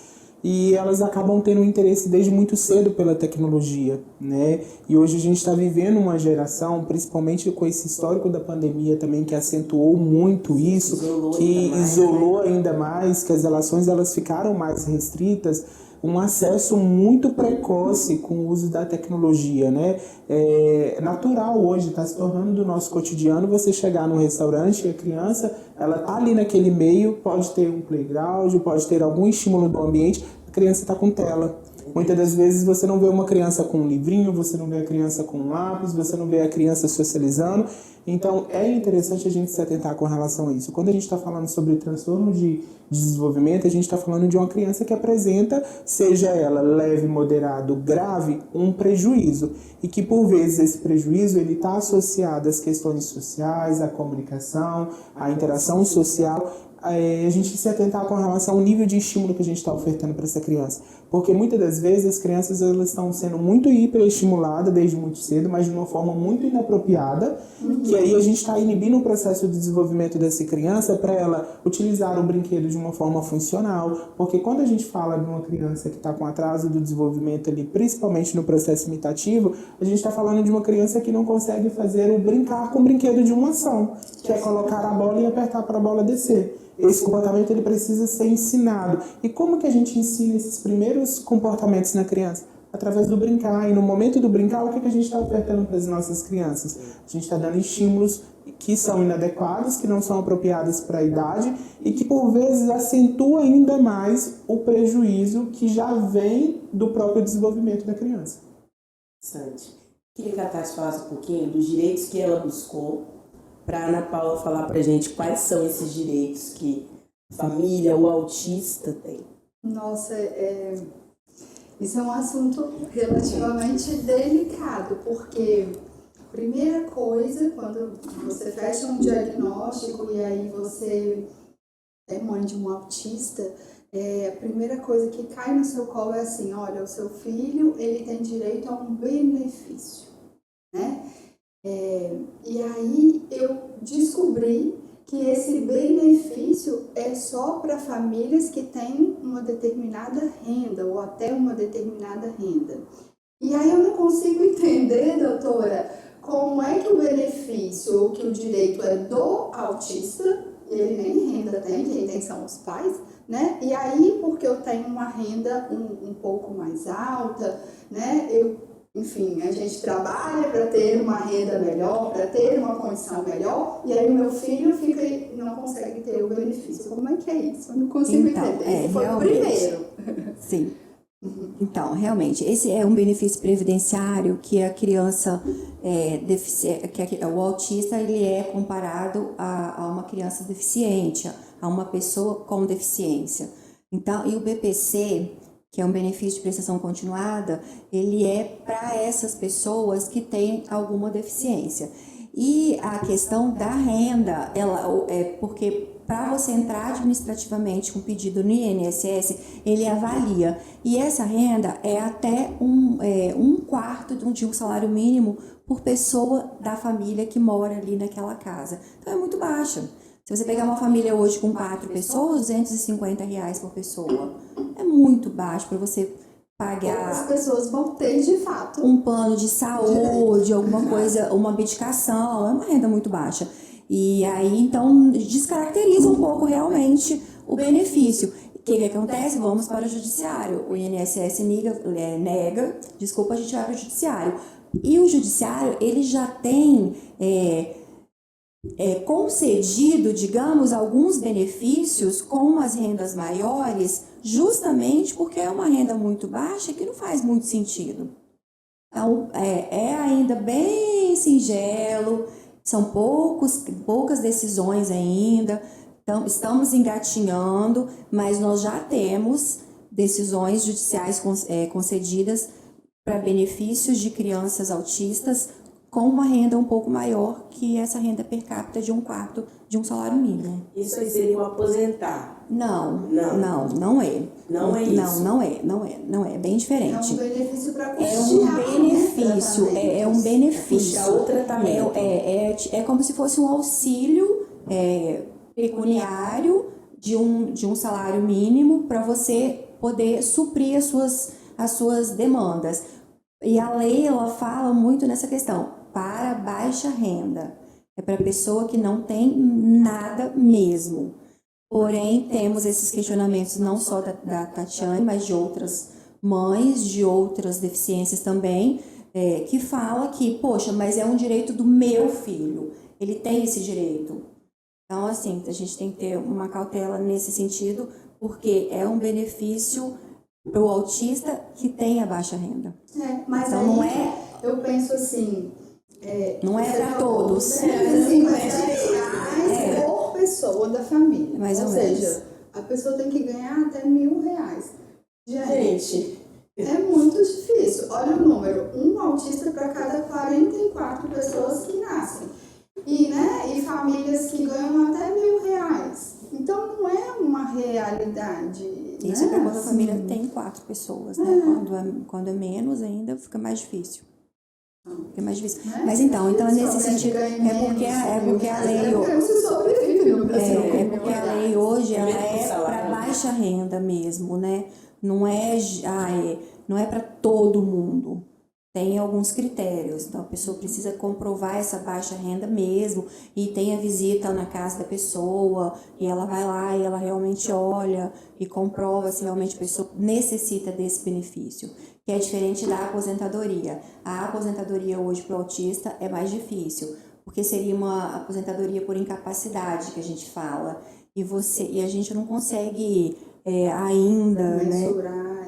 E elas acabam tendo um interesse desde muito cedo pela tecnologia, né? E hoje a gente está vivendo uma geração, principalmente com esse histórico da pandemia também, que acentuou muito isso, que isolou ainda mais, que as relações elas ficaram mais restritas, um acesso muito precoce com o uso da tecnologia, né? É natural hoje, está se tornando do nosso cotidiano você chegar num restaurante e a criança, ela tá ali naquele meio, pode ter um playground, pode ter algum estímulo do ambiente, a criança está com tela. Muitas das vezes você não vê uma criança com um livrinho, você não vê a criança com um lápis, você não vê a criança socializando. Então, é interessante a gente se atentar com relação a isso. Quando a gente está falando sobre transtorno de desenvolvimento, a gente está falando de uma criança que apresenta, seja ela leve, moderado, grave, um prejuízo. E que, por vezes, esse prejuízo está associado às questões sociais, à comunicação, à interação social. A gente se atentar com relação ao nível de estímulo que a gente está ofertando para essa criança. Porque muitas das vezes as crianças elas estão sendo muito hiperestimuladas desde muito cedo, mas de uma forma muito inapropriada, que aí a gente está inibindo o processo de desenvolvimento dessa criança para ela utilizar o brinquedo de uma forma funcional. Porque quando a gente fala de uma criança que está com atraso do desenvolvimento ali, principalmente no processo imitativo, a gente está falando de uma criança que não consegue fazer o brincar com o brinquedo de uma ação, que é colocar a bola e apertar para a bola descer. Esse comportamento ele precisa ser ensinado. E como que a gente ensina esses primeiros comportamentos na criança? Através do brincar. E no momento do brincar, o que a gente está ofertando para as nossas crianças? A gente está dando estímulos que são inadequados, que não são apropriados para a idade e que, por vezes, acentua ainda mais o prejuízo que já vem do próprio desenvolvimento da criança. Interessante. Queria que a Tati falasse um pouquinho dos direitos que ela buscou, para a Ana Paula falar para a gente quais são esses direitos que a família, o autista tem. Nossa, isso é um assunto relativamente delicado, porque primeira coisa, quando você fecha um diagnóstico e aí você é mãe de um autista, a primeira coisa que cai no seu colo é assim, olha, o seu filho ele tem direito a um benefício, né? E aí eu descobri que esse benefício é só para famílias que têm uma determinada renda ou até uma determinada renda. E aí eu não consigo entender, doutora, como é que o benefício ou que o direito é do autista e ele nem renda tem, quem tem são os pais, né? E aí, porque eu tenho uma renda um pouco mais alta, né? Enfim, a gente trabalha para ter uma renda melhor, para ter uma condição melhor, e aí o meu filho fica e não consegue ter o benefício. Como é que é isso? Eu não consigo entender. Esse foi o primeiro. Sim. Então, realmente, esse é um benefício previdenciário que a criança o autista ele é comparado a uma criança deficiente, a uma pessoa com deficiência. Então, e o BPC, que é um benefício de prestação continuada, ele é para essas pessoas que têm alguma deficiência. E a questão da renda, ela é porque para você entrar administrativamente com pedido no INSS, ele avalia. E essa renda é até um quarto de um salário mínimo por pessoa da família que mora ali naquela casa. Então é muito baixa. Se você pegar uma família hoje com 4 pessoas, R$250 por pessoa. É muito baixo para você pagar. As pessoas vão ter de fato um plano de saúde, alguma coisa, uma medicação, é uma renda muito baixa. E aí, então, descaracteriza um pouco realmente o benefício. O que acontece? Vamos para o judiciário. O INSS nega, desculpa, a gente vai para o judiciário. E o judiciário, ele já tem concedido, digamos, alguns benefícios com as rendas maiores, justamente porque é uma renda muito baixa que não faz muito sentido. Então, é ainda bem singelo, são poucas decisões ainda, então, estamos engatinhando, mas nós já temos decisões judiciais concedidas para benefícios de crianças autistas com uma renda um pouco maior que essa renda per capita de um quarto de um salário mínimo. Isso aí seria o aposentar? Não é. Não é isso? Não é bem diferente. É um benefício para É um benefício. Puxar o tratamento. É como se fosse um auxílio pecuniário de um salário mínimo para você poder suprir as suas demandas. E a lei, ela fala muito nessa questão, para baixa renda. É para pessoa que não tem nada mesmo. Porém, temos esses questionamentos não só da Tatiane, mas de outras mães, de outras deficiências também, que fala que, poxa, mas é um direito do meu filho. Ele tem esse direito. Então, assim, a gente tem que ter uma cautela nesse sentido, porque é um benefício para o autista que tem a baixa renda. Mas então, aí, não é... Eu penso assim... não é para todos. R$50 por pessoa da família. Mais ou seja, a pessoa tem que ganhar até R$1.000. Gente... É muito difícil. Olha o número. Um autista para cada 44 pessoas que nascem. E famílias que ganham até R$1.000. Então, não é uma realidade. Isso é quando a família tem 4 pessoas, né? Quando é menos ainda, fica mais difícil. Mas então nesse sentido, é porque a lei hoje ela é para baixa renda mesmo, né? Não é para todo mundo. Tem alguns critérios, então a pessoa precisa comprovar essa baixa renda mesmo, e tem a visita na casa da pessoa, e ela vai lá e ela realmente olha e comprova se realmente a pessoa necessita desse benefício, que é diferente da aposentadoria. A aposentadoria hoje para o autista é mais difícil, porque seria uma aposentadoria por incapacidade que a gente fala, e a gente não consegue ainda mensurar, né?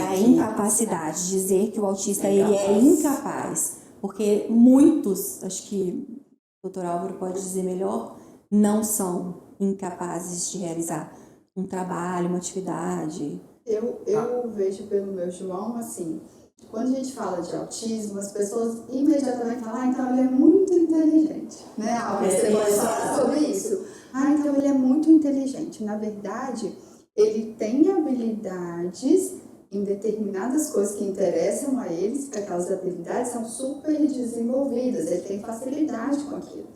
A incapacidade, dizer que o autista ele é incapaz, porque muitos, acho que o Dr. Álvaro pode dizer melhor, não são incapazes de realizar um trabalho, uma atividade. Eu vejo pelo meu João, assim, quando a gente fala de autismo, as pessoas imediatamente falam, então ele é muito inteligente, né? Você pode falar sobre isso. Então ele é muito inteligente. Na verdade, ele tem habilidades em determinadas coisas que interessam a eles, porque aquelas habilidades são super desenvolvidas, ele tem facilidade com aquilo.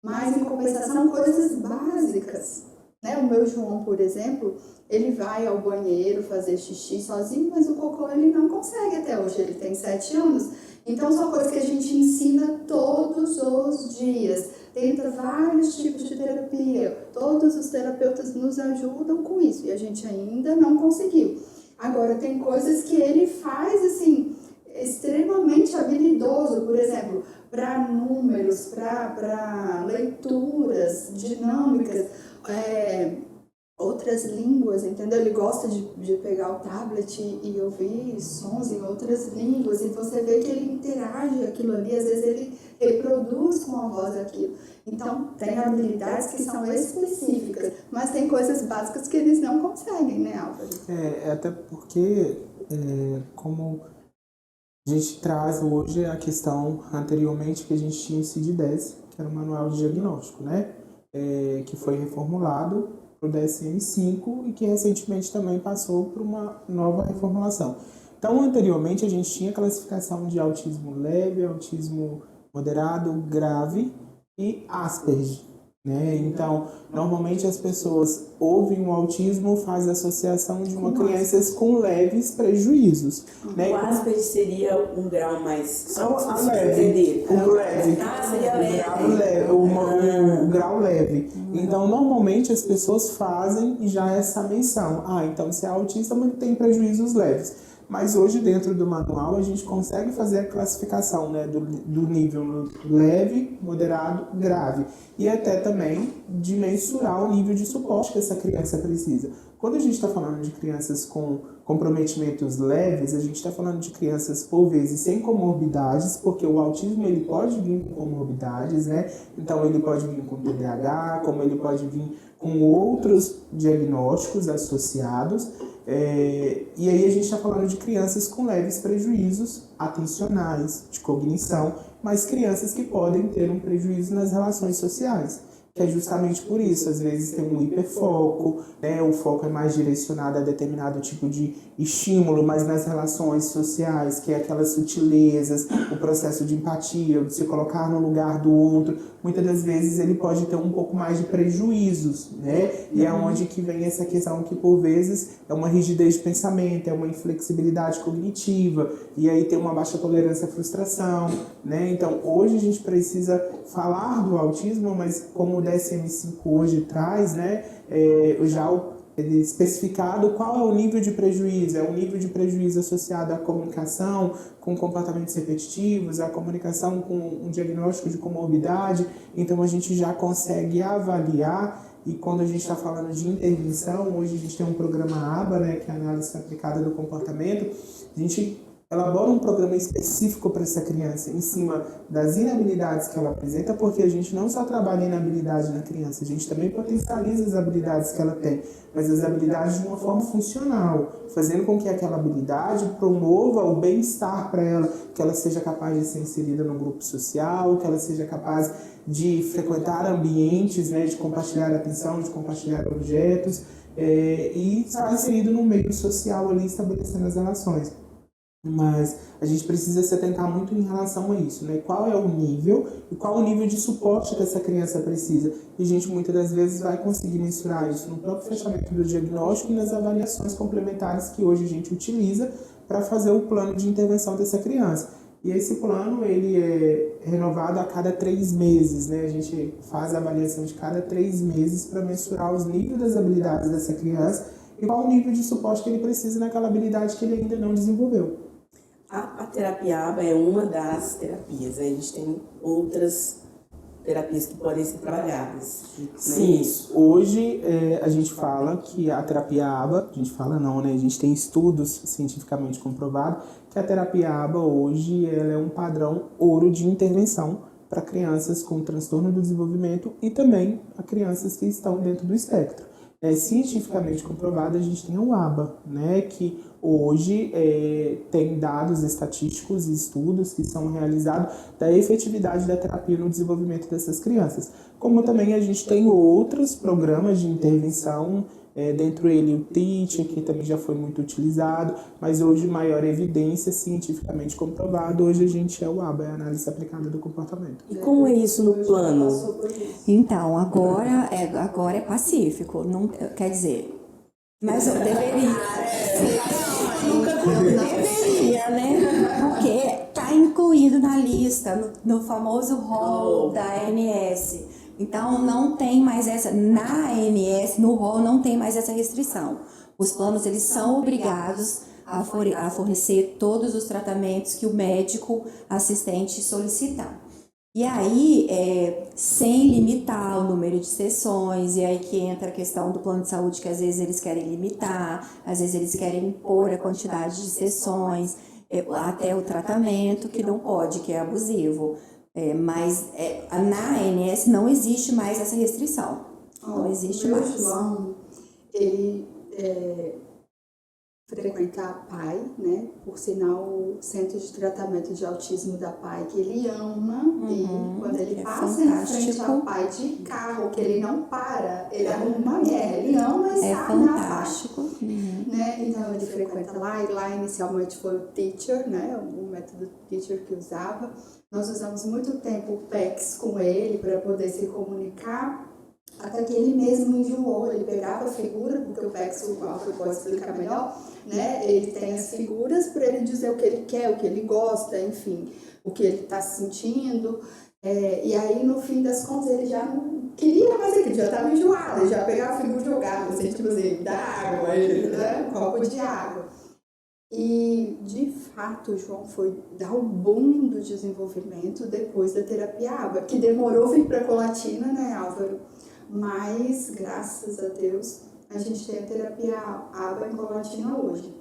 Mas, em compensação, coisas básicas né? O meu João, por exemplo, ele vai ao banheiro fazer xixi sozinho, mas o cocô ele não consegue até hoje, ele tem 7 anos. Então, são coisas que a gente ensina todos os dias. Tenta vários tipos de terapia, todos os terapeutas nos ajudam com isso e a gente ainda não conseguiu. Agora, tem coisas que ele faz, assim, extremamente habilidoso, por exemplo, para números, para leituras dinâmicas, outras línguas, entendeu? Ele gosta de pegar o tablet e ouvir sons em outras línguas, e você vê que ele interage aquilo ali, às vezes ele reproduz com a voz aquilo. Então, tem habilidades que são específicas, mas tem coisas básicas que eles não conseguem, né, Álvaro? Até porque, como a gente traz hoje a questão anteriormente que a gente tinha o CID-10, que era o Manual de Diagnóstico, né? Que foi reformulado para o DSM-5 e que recentemente também passou por uma nova reformulação. Então, anteriormente, a gente tinha classificação de autismo leve, autismo moderado, grave e Asperger, né? Então, normalmente as pessoas ouvem o autismo, faz associação de uma criança com leves prejuízos, né? O Asperger seria um grau mais... Só a leve, o leve. Seria leve. O grau leve. Então, normalmente as pessoas fazem já essa menção. Então se é autista, mas tem prejuízos leves. Mas hoje, dentro do manual, a gente consegue fazer a classificação, né, do nível leve, moderado, grave. E até também de mensurar o nível de suporte que essa criança precisa. Quando a gente está falando de crianças com comprometimentos leves, a gente está falando de crianças, por vezes, sem comorbidades, porque o autismo ele pode vir com comorbidades, né? Então, ele pode vir com TDAH, como ele pode vir com outros diagnósticos associados. E aí a gente está falando de crianças com leves prejuízos atencionais, de cognição, mas crianças que podem ter um prejuízo nas relações sociais, que é justamente por isso, às vezes tem um hiperfoco, né? O foco é mais direcionado a determinado tipo de estímulo, mas nas relações sociais, que é aquelas sutilezas, o processo de empatia, de se colocar no lugar do outro, muitas das vezes ele pode ter um pouco mais de prejuízos, né? E é onde que vem essa questão que, por vezes, é uma rigidez de pensamento, é uma inflexibilidade cognitiva, e aí tem uma baixa tolerância à frustração, né? Então, hoje a gente precisa falar do autismo, mas como o DSM-5 hoje traz, né? Especificado qual é o nível de prejuízo. É um nível de prejuízo associado à comunicação com comportamentos repetitivos, à comunicação com um diagnóstico de comorbidade. Então, a gente já consegue avaliar. E quando a gente está falando de intervenção, hoje a gente tem um programa ABA, né, que é a análise aplicada do comportamento. A gente elabora um programa específico para essa criança em cima das inabilidades que ela apresenta, porque a gente não só trabalha em habilidade na criança, a gente também potencializa as habilidades que ela tem, mas as habilidades de uma forma funcional, fazendo com que aquela habilidade promova o bem-estar para ela, que ela seja capaz de ser inserida no grupo social, que ela seja capaz de frequentar ambientes, né, de compartilhar atenção, de compartilhar objetos, e estar inserido no meio social ali, estabelecendo as relações. Mas a gente precisa se atentar muito em relação a isso, né? Qual é o nível e qual o nível de suporte que essa criança precisa. E a gente muitas das vezes vai conseguir mensurar isso no próprio fechamento do diagnóstico e nas avaliações complementares que hoje a gente utiliza para fazer o plano de intervenção dessa criança. E esse plano ele é renovado a cada 3 meses, né? A gente faz a avaliação de cada 3 meses para mensurar os níveis das habilidades dessa criança e qual o nível de suporte que ele precisa naquela habilidade que ele ainda não desenvolveu. A terapia ABA é uma das terapias, a gente tem outras terapias que podem ser trabalhadas. Sim, hoje a gente fala que a terapia ABA, a gente fala não, né? A gente tem estudos cientificamente comprovados que a terapia ABA hoje ela é um padrão ouro de intervenção para crianças com transtorno do desenvolvimento e também a crianças que estão dentro do espectro. Cientificamente comprovado, a gente tem o ABA, né, que hoje tem dados estatísticos e estudos que são realizados da efetividade da terapia no desenvolvimento dessas crianças. Como também a gente tem outros programas de intervenção dentro ele o teaching, que também já foi muito utilizado, mas hoje maior evidência cientificamente comprovada, hoje a gente é o ABA, é a análise aplicada do comportamento. E como é isso no plano? Então, agora é pacífico, não, quer dizer, mas eu deveria. Eu deveria, né? Porque está incluído na lista, no famoso rol da ANS. Então, não tem mais essa, na ANS, no rol, não tem mais essa restrição. Os planos, eles são obrigados a fornecer todos os tratamentos que o médico assistente solicitar. E aí, sem limitar o número de sessões, e aí que entra a questão do plano de saúde, que às vezes eles querem limitar, às vezes eles querem impor a quantidade de sessões, até o tratamento, que não pode, que é abusivo. Mas na ANS não existe mais essa restrição. Não existe mais. O João, ele frequenta a PAI, né? Por sinal, o Centro de Tratamento de Autismo da PAI, que ele ama, e quando ele passa em frente à PAI de carro, que ele não para, ele arruma uma guerra, ele ama estar na PAI. Né? Então ele frequenta lá, e lá inicialmente foi o Teacher, né? O método Teacher que usava. Nós usamos muito tempo o PECS com ele para poder se comunicar, até que ele mesmo enjoou. Ele pegava a figura, porque o PECS, o Alfredo pode explicar melhor, né? Ele tem as figuras para ele dizer o que ele quer, o que ele gosta, enfim, o que ele está sentindo. E aí, no fim das contas, ele já não queria mais aquilo, já estava enjoado, ele já pegava a figura e jogava, assim, tipo assim, dá água, né? Um copo de água. E, de fato, o João foi dar o boom do desenvolvimento depois da terapia ABA, que demorou vir para a Colatina, né, Álvaro? Mas, graças a Deus, a gente tem a terapia ABA em Colatina hoje.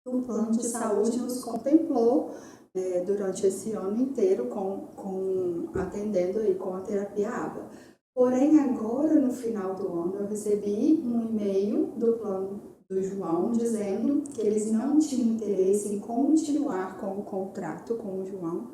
O plano de saúde nos contemplou durante esse ano inteiro atendendo aí com a terapia ABA. Porém, agora, no final do ano, eu recebi um e-mail do plano do João dizendo que eles não tinham interesse em continuar com o contrato com o João.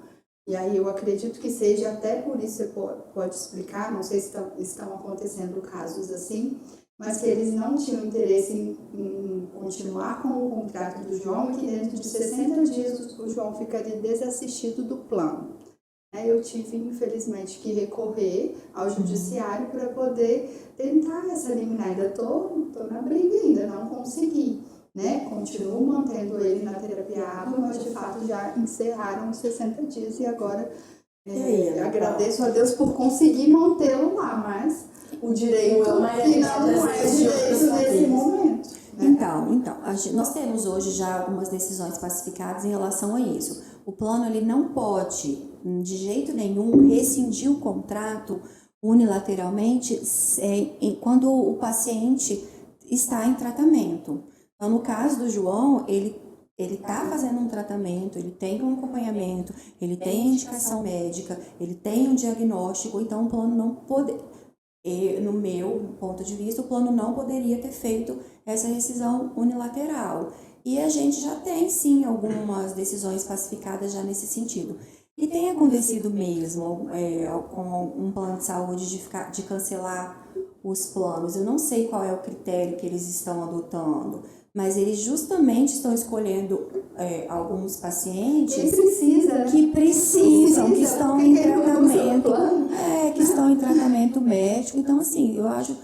E aí eu acredito que seja até por isso, você pode explicar, não sei se estão acontecendo casos assim, mas que eles não tinham interesse em continuar com o contrato do João e que dentro de 60 dias o João ficaria desassistido do plano. Eu tive, infelizmente, que recorrer ao judiciário para poder tentar essa liminar. Ainda estou na briga, ainda não consegui. Né? Continuo mantendo ele na terapia ABA, mas de fato já encerraram os 60 dias e agora agradeço a Deus por conseguir mantê-lo lá, mas o direito que não é direito nesse momento. Né? Então, nós temos hoje já algumas decisões pacificadas em relação a isso. O plano ele não pode, de jeito nenhum, rescindir o contrato unilateralmente quando o paciente está em tratamento. Então, no caso do João, ele está fazendo um tratamento, ele tem um acompanhamento, ele tem indicação médica, ele tem um diagnóstico, então o plano não poderia, no meu ponto de vista, o plano não poderia ter feito essa rescisão unilateral. E a gente já tem, sim, algumas decisões pacificadas já nesse sentido. E tem acontecido mesmo com um plano de saúde de cancelar os planos. Eu não sei qual é o critério que eles estão adotando, mas eles justamente estão escolhendo alguns pacientes que precisam, que estão em tratamento, que estão em tratamento médico. Então, assim, eu acho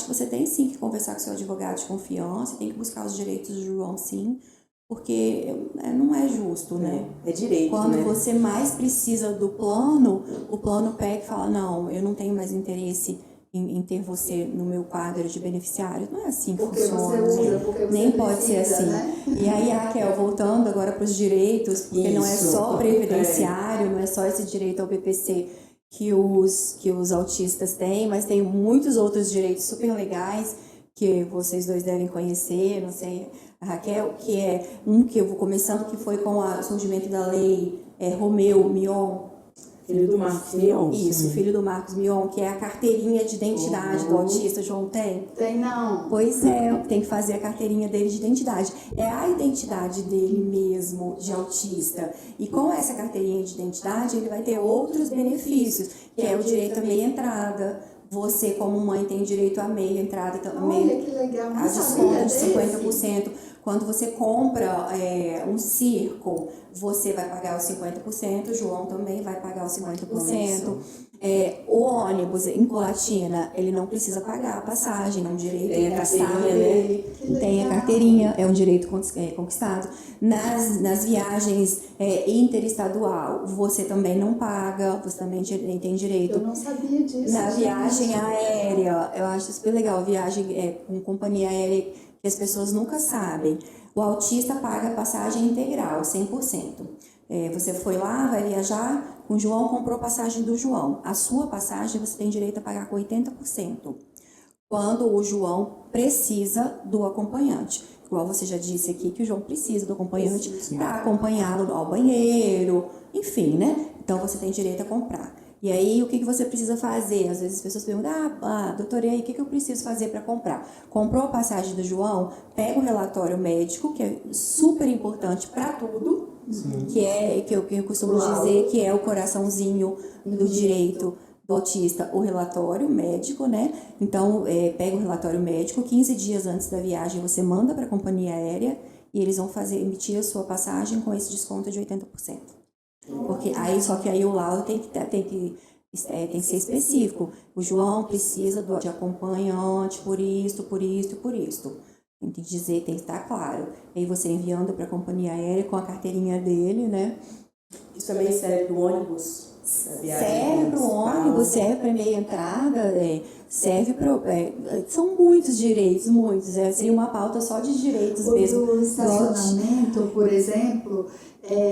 que você tem sim que conversar com seu advogado de confiança, tem que buscar os direitos do João, sim, porque não é justo, né? É direito, quando né? você mais precisa do plano, o plano pega e fala, não, eu não tenho mais interesse em ter você no meu quadro de beneficiários. Não é assim que funciona. Nem pode ser assim. Né? E aí, Raquel, voltando agora para os direitos, porque não é só previdenciário, não é só esse direito ao BPC que os autistas têm, mas tem muitos outros direitos super legais que vocês dois devem conhecer, não sei, a Raquel, que é um que eu vou começando, que foi com o surgimento da lei Romeu Mion. Filho do Marcos Mion. Isso, filho do Marcos Mion, que é a carteirinha de identidade do autista. João tem? Tem não. Pois é, tem que fazer a carteirinha dele de identidade. É a identidade dele mesmo, de autista. E com essa carteirinha de identidade, ele vai ter outros benefícios, que é o direito à meia entrada, você como mãe tem direito a meia entrada, Olha meia, que legal, a não sabia desconto de desse. 50%. Quando você compra um circo, você vai pagar os 50%, o João também vai pagar os 50%. O ônibus em Colatina, ele não precisa pagar a passagem, é um direito Tem a conquistado carteirinha, dele. Que legal. Tem a carteirinha, é um direito conquistado. Nas viagens interestadual, você também não paga, você também tem direito. Eu não sabia disso. Na gente. viagem aérea, eu acho super legal, viagem com companhia aérea que as pessoas nunca sabem. O autista paga a passagem integral, 100%. Você foi lá, vai viajar com o João, comprou a passagem do João. A sua passagem você tem direito a pagar com 80%. Quando o João precisa do acompanhante. Igual você já disse aqui que o João precisa do acompanhante para acompanhá-lo ao banheiro, enfim, né? Então você tem direito a comprar. E aí, o que você precisa fazer? Às vezes as pessoas perguntam, doutora, e aí, o que eu preciso fazer para comprar? Comprou a passagem do João, pega o relatório médico, que é super importante para tudo, que eu costumo dizer que é o coraçãozinho do direito do autista, o relatório médico, né? Então, pega o relatório médico, 15 dias antes da viagem você manda para a companhia aérea e eles vão emitir a sua passagem com esse desconto de 80%. Porque só que aí o laudo tem que ser específico. O João precisa de acompanhante por isto, por isto, por isto. Tem que dizer, tem que estar claro. Aí você enviando para a companhia aérea com a carteirinha dele, né? Isso também serve para o ônibus? Serve para o ônibus, serve para meia entrada, serve para... são muitos direitos, muitos. Seria uma pauta só de direitos mesmo. O estacionamento, por exemplo,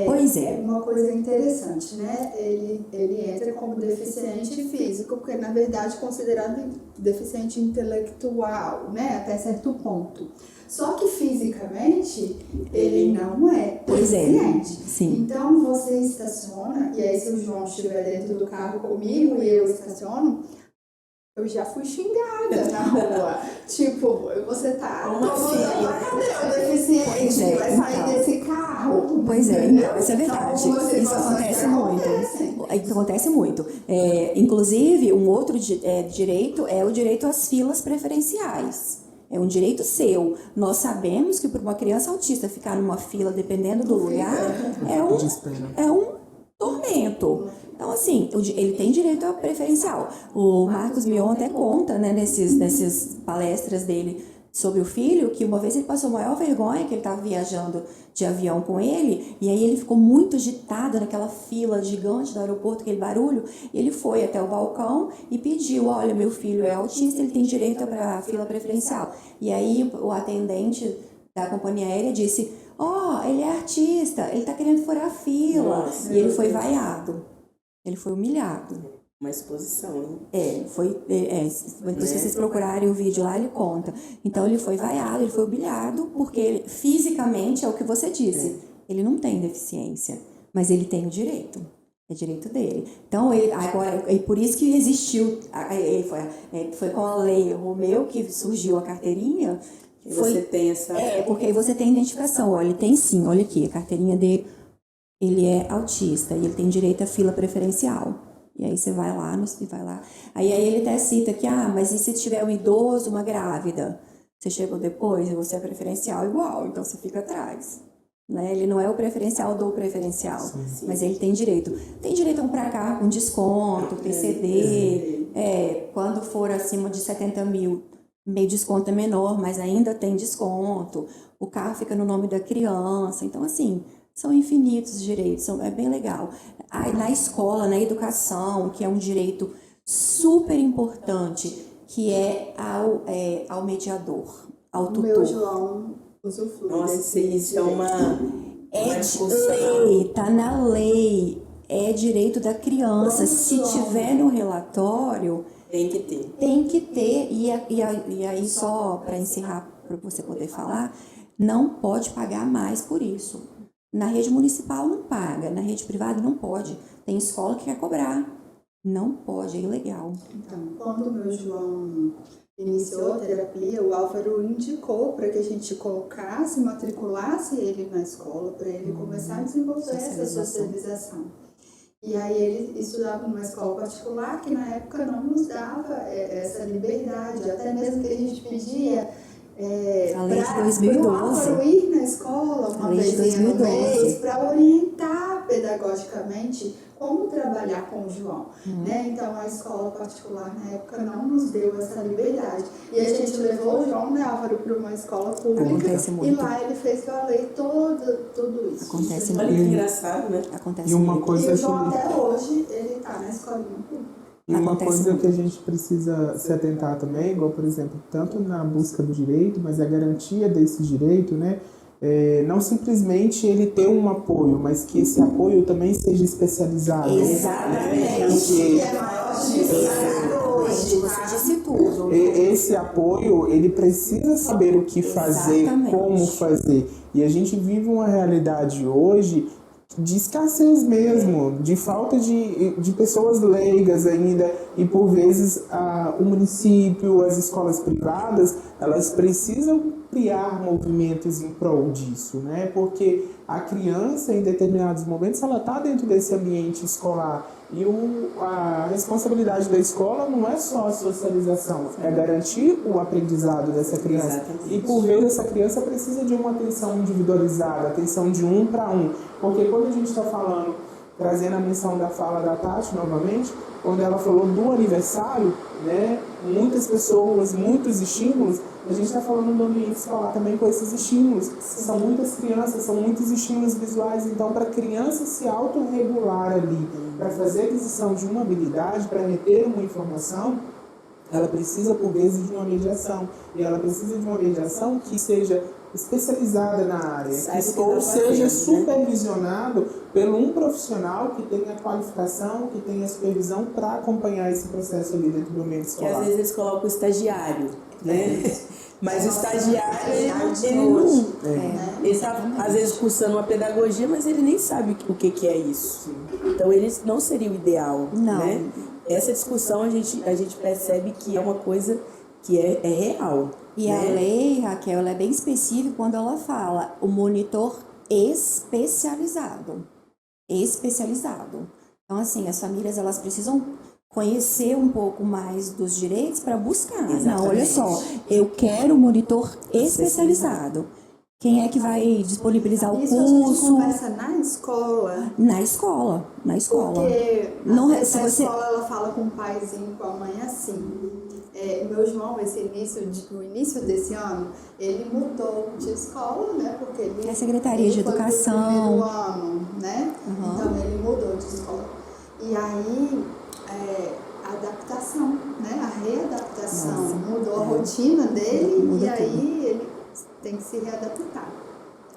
Pois é. uma coisa interessante, né? Ele entra como deficiente físico, porque na verdade é considerado deficiente intelectual, né? Até certo ponto. Só que fisicamente ele não é deficiente. Sim. Então você estaciona, e aí se o João estiver dentro do carro comigo e eu estaciono, eu já fui xingada na rua. Tipo, você tá... Cadê o deficiente que vai sair desse carro? Pois é, então, isso é verdade. Então, Isso acontece muito. Isso acontece muito. Inclusive, um outro direito é o direito às filas preferenciais. É um direito seu. Nós sabemos que para uma criança autista ficar numa fila, dependendo do lugar, é um tormento. Então, assim, ele tem direito a preferencial. O Marcos Mion até conta, né, nessas palestras dele sobre o filho, que uma vez ele passou a maior vergonha, que ele estava viajando de avião com ele, e aí ele ficou muito agitado naquela fila gigante do aeroporto, aquele barulho, e ele foi até o balcão e pediu, olha, meu filho é autista, ele tem direito à fila preferencial. E aí o atendente da companhia aérea disse, ele é artista, ele está querendo furar a fila. Nossa, e ele foi vaiado. Ele foi humilhado. Uma exposição, hein? Depois se vocês procurarem o vídeo lá, ele conta. Então, ele foi vaiado, ele foi humilhado, porque ele, fisicamente, é o que você disse, ele não tem deficiência, mas ele tem o direito. É direito dele. Então, por isso que existiu, foi com a lei Romeu que surgiu a carteirinha. Você tem essa... porque aí você tem identificação. Olha, ele tem sim, olha aqui, a carteirinha dele, ele é autista e ele tem direito à fila preferencial. E aí você vai lá, Aí ele até cita que, mas e se tiver um idoso, uma grávida? Você chegou depois e você é preferencial igual, então você fica atrás. Né? Ele não é o preferencial do preferencial, sim. Mas ele tem direito. Tem direito a comprar carro com desconto, PCD, quando for acima de 70 mil, meio desconto é menor, mas ainda tem desconto. O carro fica no nome da criança, então assim... São infinitos direitos, é bem legal. Na escola, na educação, que é um direito super importante, que é ao mediador, ao tutor. O meu João usufrui. Nossa, isso é uma lei, tá na lei. É direito da criança. Se tiver no relatório... Tem que ter. Tem que ter. E aí, só para encerrar, para você poder falar, não pode pagar mais por isso. Na rede municipal não paga, na rede privada não pode. Tem escola que quer cobrar. Não pode, é ilegal. Então, quando o meu João iniciou a terapia, o Álvaro indicou para que a gente colocasse, matriculasse ele na escola, para ele começar a desenvolver essa socialização. E aí ele estudava numa escola particular que na época não nos dava essa liberdade, até mesmo que a gente pedia A lei de para 2012. ir na escola uma A lei de vez no 2012. mês para orientar pedagogicamente como trabalhar com o João. Né? Então a escola particular na época não nos deu essa liberdade. E a gente levou o João, né, Álvaro, para uma escola pública Acontece e muito. lá ele fez valer tudo isso. Acontece Olha que engraçado, né? Acontece E uma muito. E coisa o João que... até hoje, ele está na escolinha pública. E uma Acontece coisa muito. que a gente precisa se atentar também, igual, por exemplo, tanto na busca do direito, mas a garantia desse direito, né? Não simplesmente ele ter um apoio, mas que esse apoio também seja especializado. Exatamente. Que é maior dificuldade hoje, Você tá? disse tudo. Esse apoio, ele precisa saber o que fazer, Exatamente. como fazer. E a gente vive uma realidade hoje de escassez mesmo, de falta de pessoas leigas ainda, e por vezes o município, as escolas privadas, elas precisam criar movimentos em prol disso, né? Porque a criança, em determinados momentos, ela está dentro desse ambiente escolar, e a responsabilidade da escola não é só a socialização, é garantir o aprendizado dessa criança. E por vezes essa criança precisa de uma atenção individualizada, atenção de um para um. Porque quando a gente está falando, trazendo a menção da fala da Tati novamente, quando ela falou do aniversário, né, muitas pessoas, muitos estímulos, a gente está falando do ambiente escolar também com esses estímulos. São muitas crianças, são muitos estímulos visuais. Então, para a criança se autorregular ali, para fazer aquisição de uma habilidade, para reter uma informação, ela precisa, por vezes, de uma mediação. E ela precisa de uma mediação que seja especializada na área, ou seja supervisionado por um profissional que tenha qualificação, que tenha supervisão para acompanhar esse processo ali dentro do ambiente Que escolar. às vezes eles colocam o estagiário, né? Mas o estagiário, ele não. Ele está, às vezes, cursando uma pedagogia, mas ele nem sabe o que é isso. Então, ele não seria o ideal, Não. né? Essa discussão, a gente percebe que é uma coisa que é real. E a lei, Raquel, ela é bem específica quando ela fala o monitor especializado. Especializado. Então, assim, as famílias, elas precisam conhecer um pouco mais dos direitos para buscar. Exatamente. Não, olha só, eu quero um monitor especializado. Quem é que vai disponibilizar o Isso a gente curso? conversa na escola. Na escola. Porque Não, às vezes se a você... escola ela fala com o paizinho, com a mãe assim. Meu João, no início desse ano, ele mudou de escola, né? Porque ele É a Secretaria de foi pro Educação. primeiro ano, né? Uhum. Então ele mudou de escola. E aí a adaptação, né? A readaptação mudou a rotina dele Muda e aí ele tem que se readaptar.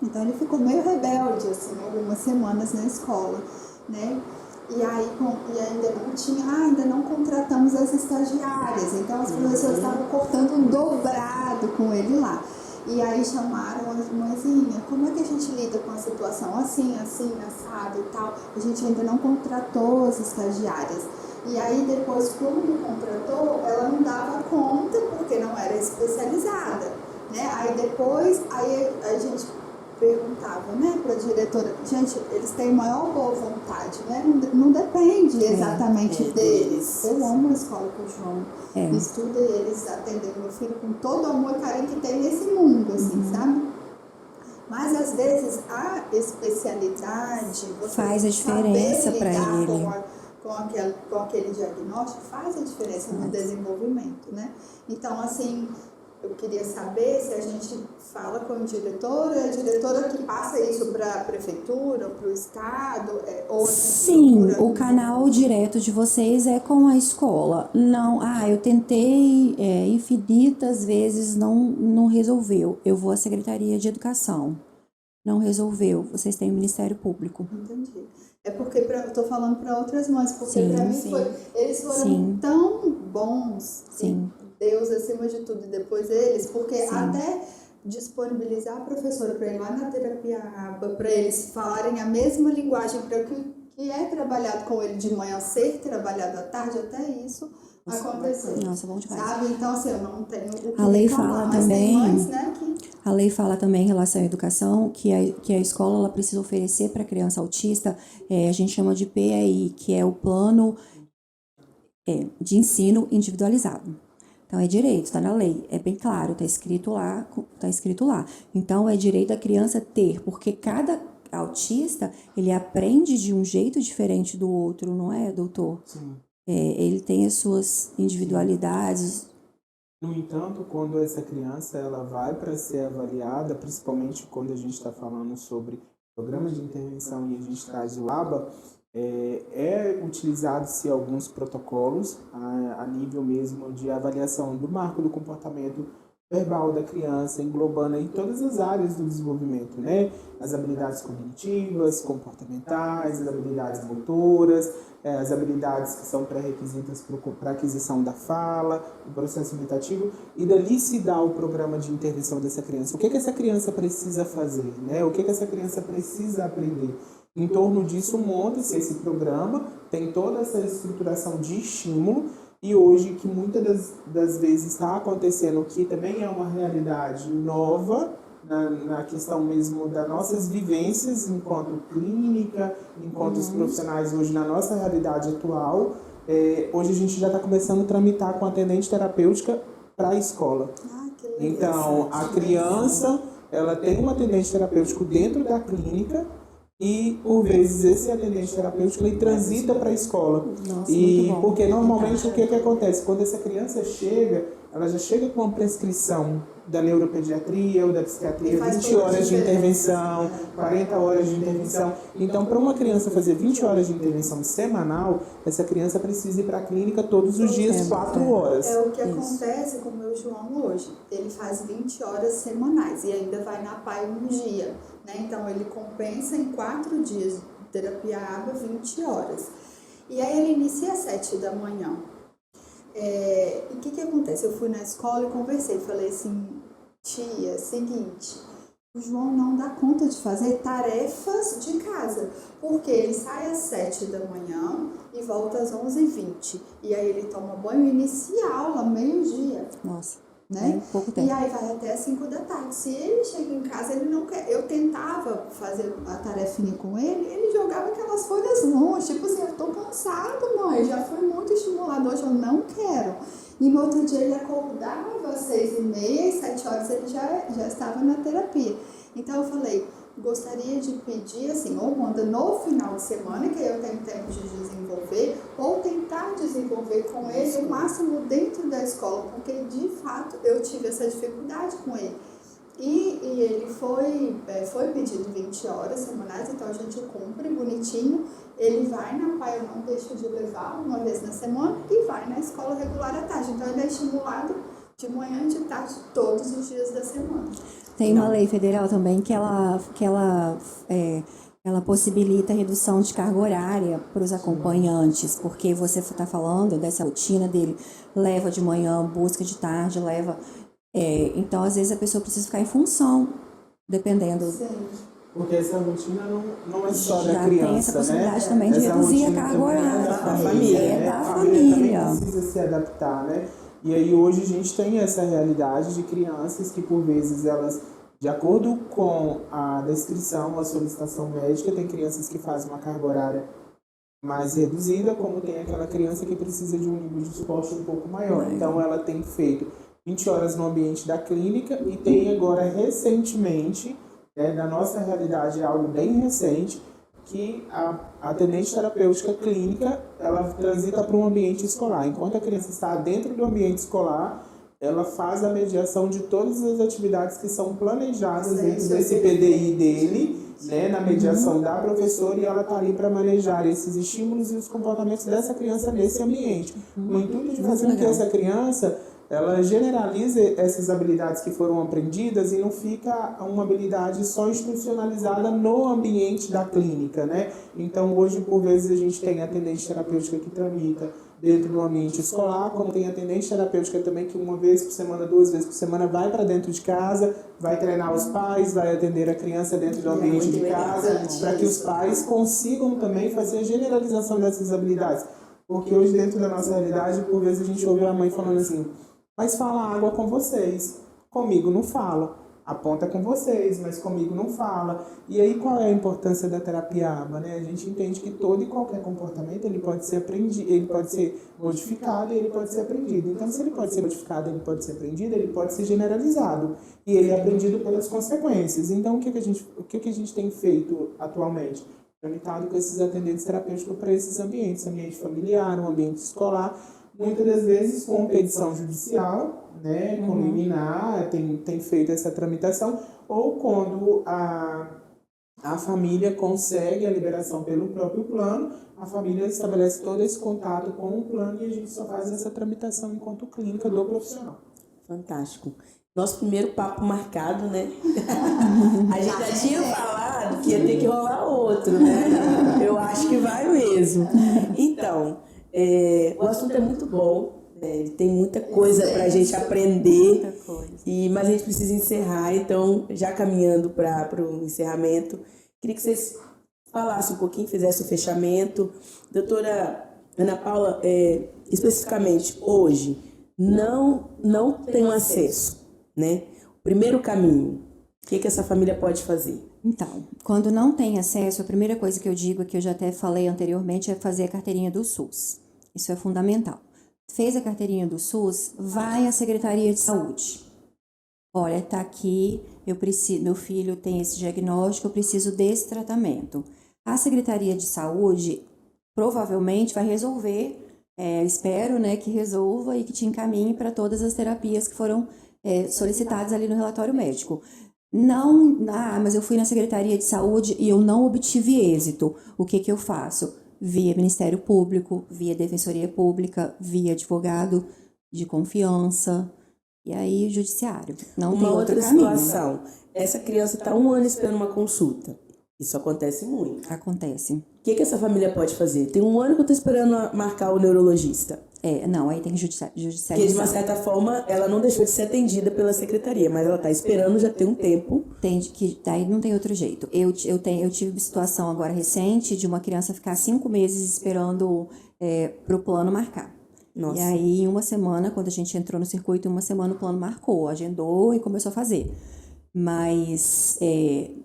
Então ele ficou meio rebelde, assim, algumas semanas na escola, né? E aí ainda não contratamos as estagiárias, então as professoras estavam cortando um dobrado com ele lá. E aí chamaram as mãezinhas, como é que a gente lida com a situação assim, assado e tal? A gente ainda não contratou as estagiárias. E aí depois, quando contratou, ela não dava conta, porque não era especializada, né? Aí depois, a gente perguntava, né, para a diretora, gente, eles têm maior boa vontade, né? Não depende exatamente deles. Eu amo a escola que o João estuda, eles atendem meu filho com todo o amor e carinho que tem nesse mundo, assim, sabe? Mas às vezes a especialidade, você faz a diferença para ele. Com aquele diagnóstico, faz a diferença no desenvolvimento, né? Então, assim, eu queria saber se a gente fala com a diretora que passa isso para a prefeitura, para o estado, ou Sim, o canal direto de vocês é com a escola. Não, eu tentei infinitas vezes, não resolveu. Eu vou à Secretaria de Educação. Não resolveu. Vocês têm o Ministério Público. Entendi. É porque eu estou falando para outras mães, porque Sim, para mim sim. eles foram Sim. tão bons, Sim. Deus acima de tudo, e depois eles, porque até disponibilizar a professora para ir lá na terapia ABA, para eles falarem a mesma linguagem, para que é trabalhado com ele de manhã ser trabalhado à tarde, até isso aconteceu. Nossa, bom demais. Sabe? Então, assim, eu não tenho o que A lei reclamar, fala mas também. tem mães, né, que A lei fala também em relação à educação que a escola ela precisa oferecer para a criança autista, a gente chama de PEI, que é o plano de ensino individualizado. Então, é direito, está na lei, é bem claro, está escrito lá, está escrito lá. Então, é direito da criança ter, porque cada autista, ele aprende de um jeito diferente do outro, não é, doutor? Sim. Ele tem as suas individualidades. No entanto, quando essa criança ela vai para ser avaliada, principalmente quando a gente está falando sobre programas de intervenção e a gente traz o ABA, utilizado-se alguns protocolos a nível mesmo de avaliação do marco do comportamento verbal da criança, englobando aí todas as áreas do desenvolvimento, né? As habilidades cognitivas, comportamentais, as habilidades motoras, as habilidades que são pré-requisitas para a aquisição da fala, o processo imitativo, e dali se dá o programa de intervenção dessa criança. O que essa criança precisa fazer, né? O que essa criança precisa aprender? Em torno disso monta-se esse programa, tem toda essa estruturação de estímulo, e hoje, que muitas das vezes está acontecendo, que também é uma realidade nova, na questão mesmo das nossas vivências enquanto clínica, enquanto os profissionais hoje na nossa realidade atual, hoje a gente já está começando a tramitar com atendente terapêutica para a escola. Então, a criança, ela tem um atendente terapêutico dentro da clínica, e, por vezes, esse atendente terapêutico ele transita para a escola. Nossa, E porque, normalmente, o que acontece? Quando essa criança chega, ela já chega com uma prescrição da neuropediatria ou da psiquiatria, 20 horas de intervenção, 40 horas de intervenção. Então, para uma criança fazer 20 horas de intervenção semanal, essa criança precisa ir para a clínica todos os dias, 4 horas. É o que acontece com o meu João hoje. Ele faz 20 horas semanais e ainda vai na PAI um dia. Né? Então, ele compensa em 4 dias de terapia ABA 20 horas. E aí, ele inicia às 7 da manhã. E o que acontece? Eu fui na escola e conversei. Falei assim, tia, seguinte, o João não dá conta de fazer tarefas de casa. Porque ele sai às 7 da manhã e volta às 11h20. E aí, ele toma banho e inicia a aula meio-dia. Nossa. Né? Pouco tempo. E aí vai até às 5 da tarde. Se ele chega em casa, ele não quer. Eu tentava fazer a tarefinha com ele, ele jogava aquelas folhas longe, tipo assim, eu tô cansado, mãe, já foi muito estimulador, hoje eu não quero. E no outro dia ele acordava às 6h30, 7 horas ele já estava na terapia. Então eu falei, gostaria de pedir assim, ou manda no final de semana, que eu tenho tempo de desenvolver, ou tentar desenvolver com ele o máximo dentro da escola, porque de fato eu tive essa dificuldade com ele. E ele foi pedido 20 horas semanais, então a gente cumpre bonitinho. Ele vai na PAI, eu não deixo de levar uma vez na semana, e vai na escola regular à tarde. Então ele é estimulado de manhã e de tarde todos os dias da semana. Tem uma lei federal também que ela possibilita a redução de carga horária para os acompanhantes, porque você está falando dessa rotina dele, leva de manhã, busca de tarde, leva... então, às vezes, a pessoa precisa ficar em função, dependendo... Sim. Porque essa rotina não é só da Já criança, tem essa possibilidade, né? também de Essa reduzir a rotina carga também horária. da família, né? Da A família. também precisa se adaptar, né? E aí hoje a gente tem essa realidade de crianças que, por vezes, elas, de acordo com a descrição, a solicitação médica, tem crianças que fazem uma carga horária mais reduzida, como tem aquela criança que precisa de um nível de suporte um pouco maior. Então, ela tem feito 20 horas no ambiente da clínica e tem agora, recentemente, na nossa realidade é algo bem recente, que a atendente terapêutica clínica, ela transita para um ambiente escolar. Enquanto a criança está dentro do ambiente escolar, ela faz a mediação de todas as atividades que são planejadas dentro desse PDI dele, né, na mediação da professora, e ela está ali para manejar esses estímulos e os comportamentos dessa criança nesse ambiente. No intuito de fazer com que essa criança ela generaliza essas habilidades que foram aprendidas e não fica uma habilidade só institucionalizada no ambiente da clínica, né? Então, hoje, por vezes, a gente tem atendente terapêutica que tramita dentro do ambiente escolar, como tem atendente terapêutica também que uma vez por semana, 2 vezes por semana vai para dentro de casa, vai treinar os pais, vai atender a criança dentro do ambiente de casa, para que os pais consigam também fazer a generalização dessas habilidades. Porque hoje, dentro da nossa realidade, por vezes a gente ouve a mãe falando assim: mas fala água com vocês, comigo não fala. aponta com vocês, mas comigo não fala. E aí qual é a importância da terapia ABA, né? A gente entende que todo e qualquer comportamento ele pode ser aprendido, ele pode ser modificado e ele pode ser aprendido. Então, se ele pode ser modificado, ele pode ser aprendido, ele pode ser generalizado e ele é aprendido pelas consequências. Então, o que a gente tem feito atualmente? Tramitado com esses atendentes terapêuticos para esses ambientes, ambiente familiar, um ambiente escolar, muitas das vezes com petição judicial, né, com liminar, tem feito essa tramitação, ou quando a família consegue a liberação pelo próprio plano, a família estabelece todo esse contato com o plano e a gente só faz essa tramitação enquanto clínica do profissional. Fantástico. Nosso primeiro papo marcado, né? A gente já tinha falado que ia ter que rolar outro, né? Eu acho que vai mesmo. Então, o assunto é muito bom, né? Tem muita coisa pra gente aprender, mas a gente precisa encerrar, então, já caminhando para o encerramento, queria que vocês falassem um pouquinho, fizessem o fechamento. Doutora Ana Paula, especificamente hoje, não tem acesso, né? O primeiro caminho, o que essa família pode fazer? Então, quando não tem acesso, a primeira coisa que eu digo, que eu já até falei anteriormente, é fazer a carteirinha do SUS. Isso é fundamental. Fez a carteirinha do SUS, vai à Secretaria de Saúde. Olha, tá aqui, meu filho tem esse diagnóstico, eu preciso desse tratamento. A Secretaria de Saúde provavelmente vai resolver, espero, né, que resolva e que te encaminhe para todas as terapias que foram solicitadas ali no relatório médico. Não, mas eu fui na Secretaria de Saúde e eu não obtive êxito. O que eu faço? Via Ministério Público, via Defensoria Pública, via advogado de confiança e aí Judiciário. Não tem outro caminho. Uma outra situação, essa criança está 1 ano esperando uma consulta. Isso acontece muito. Acontece. O que essa família pode fazer? Tem 1 ano que eu estou esperando marcar o neurologista. Não, aí tem que judicializar. Porque, de uma certa forma, ela não deixou de ser atendida pela secretaria, mas ela está esperando já ter um tempo. Daí não tem outro jeito. Eu tive situação agora recente de uma criança ficar 5 meses esperando para o plano marcar. Nossa. E aí, em 1 semana, quando a gente entrou no circuito, em 1 semana o plano marcou, agendou e começou a fazer. Mas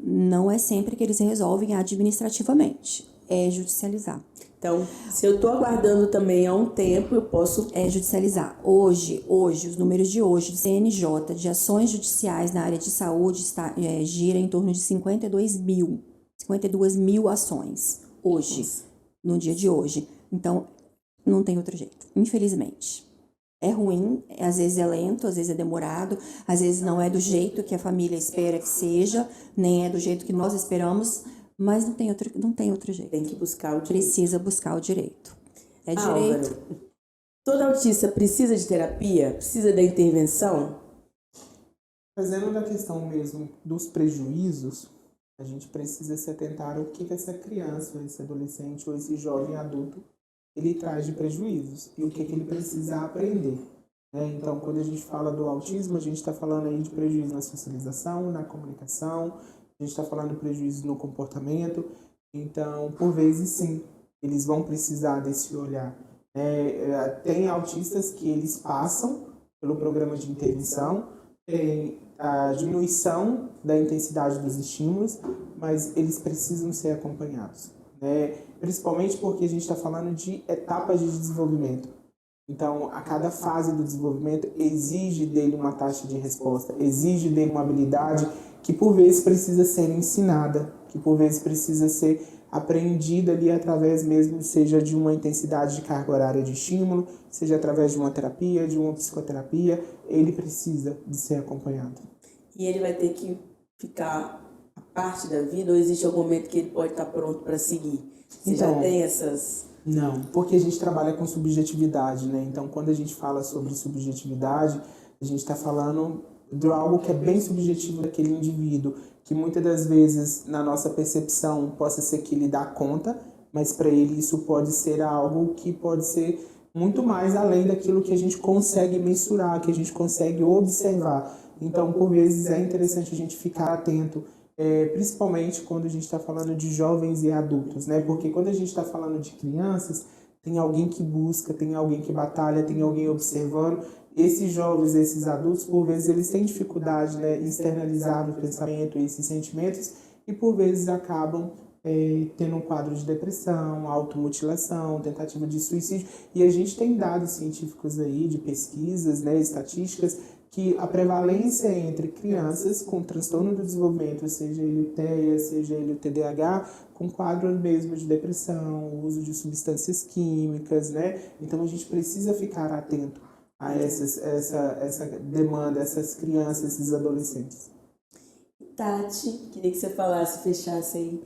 não é sempre que eles resolvem administrativamente. É judicializar. Então, se eu estou aguardando também há um tempo, eu posso... judicializar. Hoje, os números de hoje do CNJ, de ações judiciais na área de saúde, gira em torno de 52 mil ações. Hoje, no dia de hoje. Então, não tem outro jeito, infelizmente. É ruim, às vezes é lento, às vezes é demorado, às vezes não é do jeito que a família espera que seja, nem é do jeito que nós esperamos, mas não tem outro jeito. Tem que buscar o direito. Precisa buscar o direito. É direito. Álvaro, todo autista precisa de terapia? Precisa da intervenção? Trazendo da questão mesmo dos prejuízos, a gente precisa se atentar ao que essa criança, esse adolescente ou esse jovem adulto ele traz de prejuízos e o que ele precisa aprender. Então, quando a gente fala do autismo, a gente está falando aí de prejuízo na socialização, na comunicação, a gente está falando de prejuízo no comportamento. Então, por vezes, sim, eles vão precisar desse olhar. Tem autistas que eles passam pelo programa de intervenção, tem a diminuição da intensidade dos estímulos, mas eles precisam ser acompanhados. Principalmente porque a gente está falando de etapas de desenvolvimento. Então, a cada fase do desenvolvimento exige dele uma taxa de resposta, exige dele uma habilidade que por vezes precisa ser ensinada, que por vezes precisa ser aprendida ali através mesmo, seja de uma intensidade de carga horária de estímulo, seja através de uma terapia, de uma psicoterapia, ele precisa de ser acompanhado. E ele vai ter que ficar a parte da vida ou existe algum momento que ele pode estar pronto para seguir? Você já tem essas... Não, porque a gente trabalha com subjetividade, né? Então, quando a gente fala sobre subjetividade, a gente está falando de algo que é bem subjetivo daquele indivíduo, que muitas das vezes, na nossa percepção, possa ser que ele dá conta, mas para ele isso pode ser algo que pode ser muito mais além daquilo que a gente consegue mensurar, que a gente consegue observar. Então, por vezes, é interessante a gente ficar atento, principalmente quando a gente está falando de jovens e adultos, né? Porque quando a gente está falando de crianças, tem alguém que busca, tem alguém que batalha, tem alguém observando. Esses jovens, esses adultos, por vezes, eles têm dificuldade, né, em externalizar o pensamento, esses sentimentos, e por vezes acabam tendo um quadro de depressão, automutilação, tentativa de suicídio. E a gente tem dados científicos aí, de pesquisas, né, estatísticas, que a prevalência entre crianças com transtorno do desenvolvimento, seja ele o TEA, seja ele o TDAH, com quadro mesmo de depressão, uso de substâncias químicas, né? Então a gente precisa ficar atento a essa demanda, essas crianças, esses adolescentes. Tati, queria que você falasse, fechasse aí,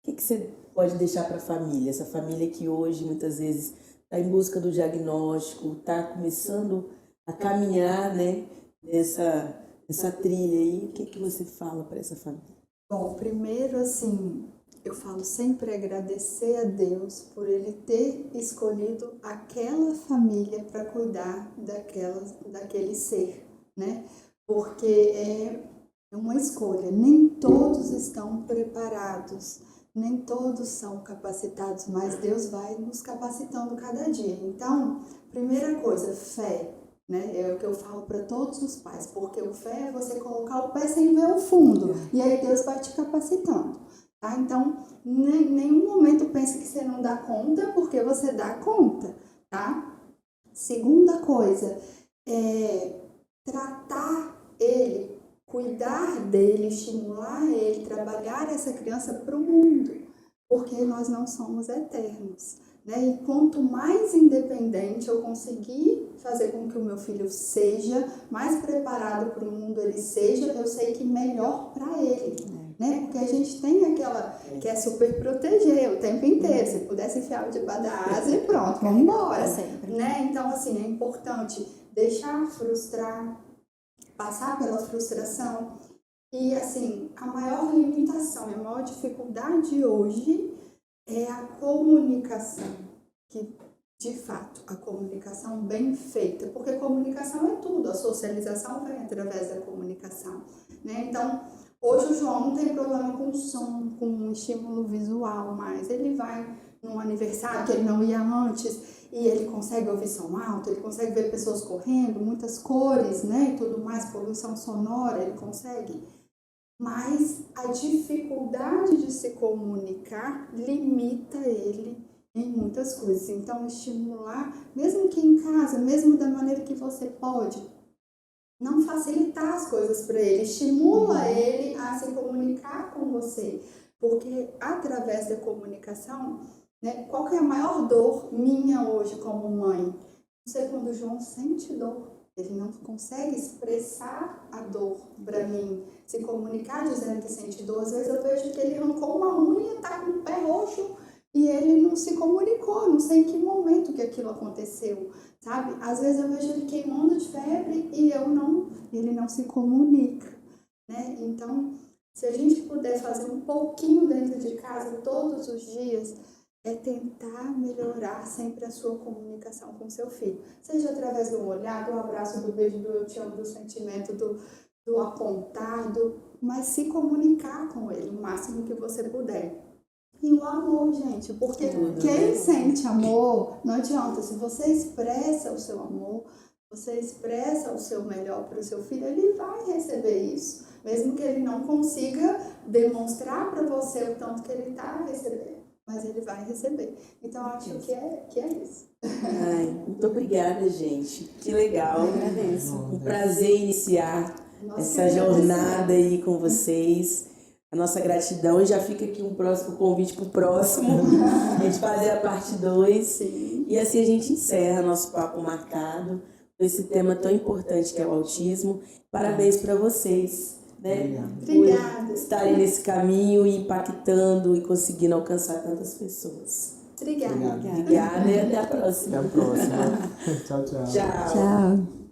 o que você pode deixar para a família? Essa família que hoje, muitas vezes, está em busca do diagnóstico, está começando a caminhar, né, nessa trilha aí. O que você fala para essa família? Bom, primeiro, assim, eu falo sempre agradecer a Deus por Ele ter escolhido aquela família para cuidar daquele ser, né? Porque é uma escolha. Nem todos estão preparados, nem todos são capacitados, mas Deus vai nos capacitando cada dia. Então, primeira coisa, fé. Né? É o que eu falo para todos os pais, porque o fé é você colocar o pé sem ver o fundo, e aí Deus vai te capacitando, tá? Então, em nenhum momento pense que você não dá conta, porque você dá conta, tá? Segunda coisa, tratar ele, cuidar dele, estimular ele, trabalhar essa criança para o mundo, porque nós não somos eternos. Né? E quanto mais independente eu conseguir fazer com que o meu filho seja, mais preparado para o mundo ele seja, eu sei que melhor para ele. Né? Porque a gente tem aquela que é super proteger o tempo inteiro. Se pudesse enfiar o debaixo da asa e pronto, vamos embora. Né? Então, assim, é importante deixar frustrar, passar pela frustração. E, assim, a maior limitação, a maior dificuldade hoje é a comunicação, que de fato a comunicação bem feita, porque comunicação é tudo, a socialização vem através da comunicação, né? Então, hoje o João não tem problema com som, com um estímulo visual, mas ele vai num aniversário que ele não ia antes e ele consegue ouvir som alto, ele consegue ver pessoas correndo, muitas cores, né? E tudo mais, poluição sonora, ele consegue. Mas a dificuldade de se comunicar limita ele em muitas coisas. Então, estimular, mesmo que em casa, mesmo da maneira que você pode, não facilitar as coisas para ele, estimula ele a se comunicar com você. Porque através da comunicação, né, qual que é a maior dor minha hoje como mãe? Não sei, quando o João sente dor. Ele não consegue expressar a dor para mim, se comunicar dizendo que sente dor. Às vezes eu vejo que ele arrancou uma unha, tá com o pé roxo e ele não se comunicou, não sei em que momento que aquilo aconteceu, sabe? Às vezes eu vejo ele queimando de febre e ele não se comunica, né? Então, se a gente puder fazer um pouquinho dentro de casa todos os dias, é tentar melhorar sempre a sua comunicação com seu filho. Seja através do olhar, do abraço, do beijo, do eu te amo, do sentimento, do apontado, mas se comunicar com ele o máximo que você puder. E o amor, gente, porque quem sente amor, não adianta. Se você expressa o seu amor, você expressa o seu melhor para o seu filho, ele vai receber isso. Mesmo que ele não consiga demonstrar para você o tanto que ele está recebendo. Mas ele vai receber. Então, acho que é isso. Ai, muito obrigada, gente. Que legal. Agradeço. Um prazer iniciar essa jornada aí com vocês. A nossa gratidão. E já fica aqui um próximo convite para o próximo. A gente fazer a parte 2. Sim. E assim a gente encerra nosso papo marcado com esse tema tão importante que é o autismo. Parabéns para vocês. Né? Obrigada. Por estarem nesse caminho e impactando e conseguindo alcançar tantas pessoas. Obrigada. Obrigada e até a próxima. Até a próxima. Tchau, tchau. Tchau. Tchau.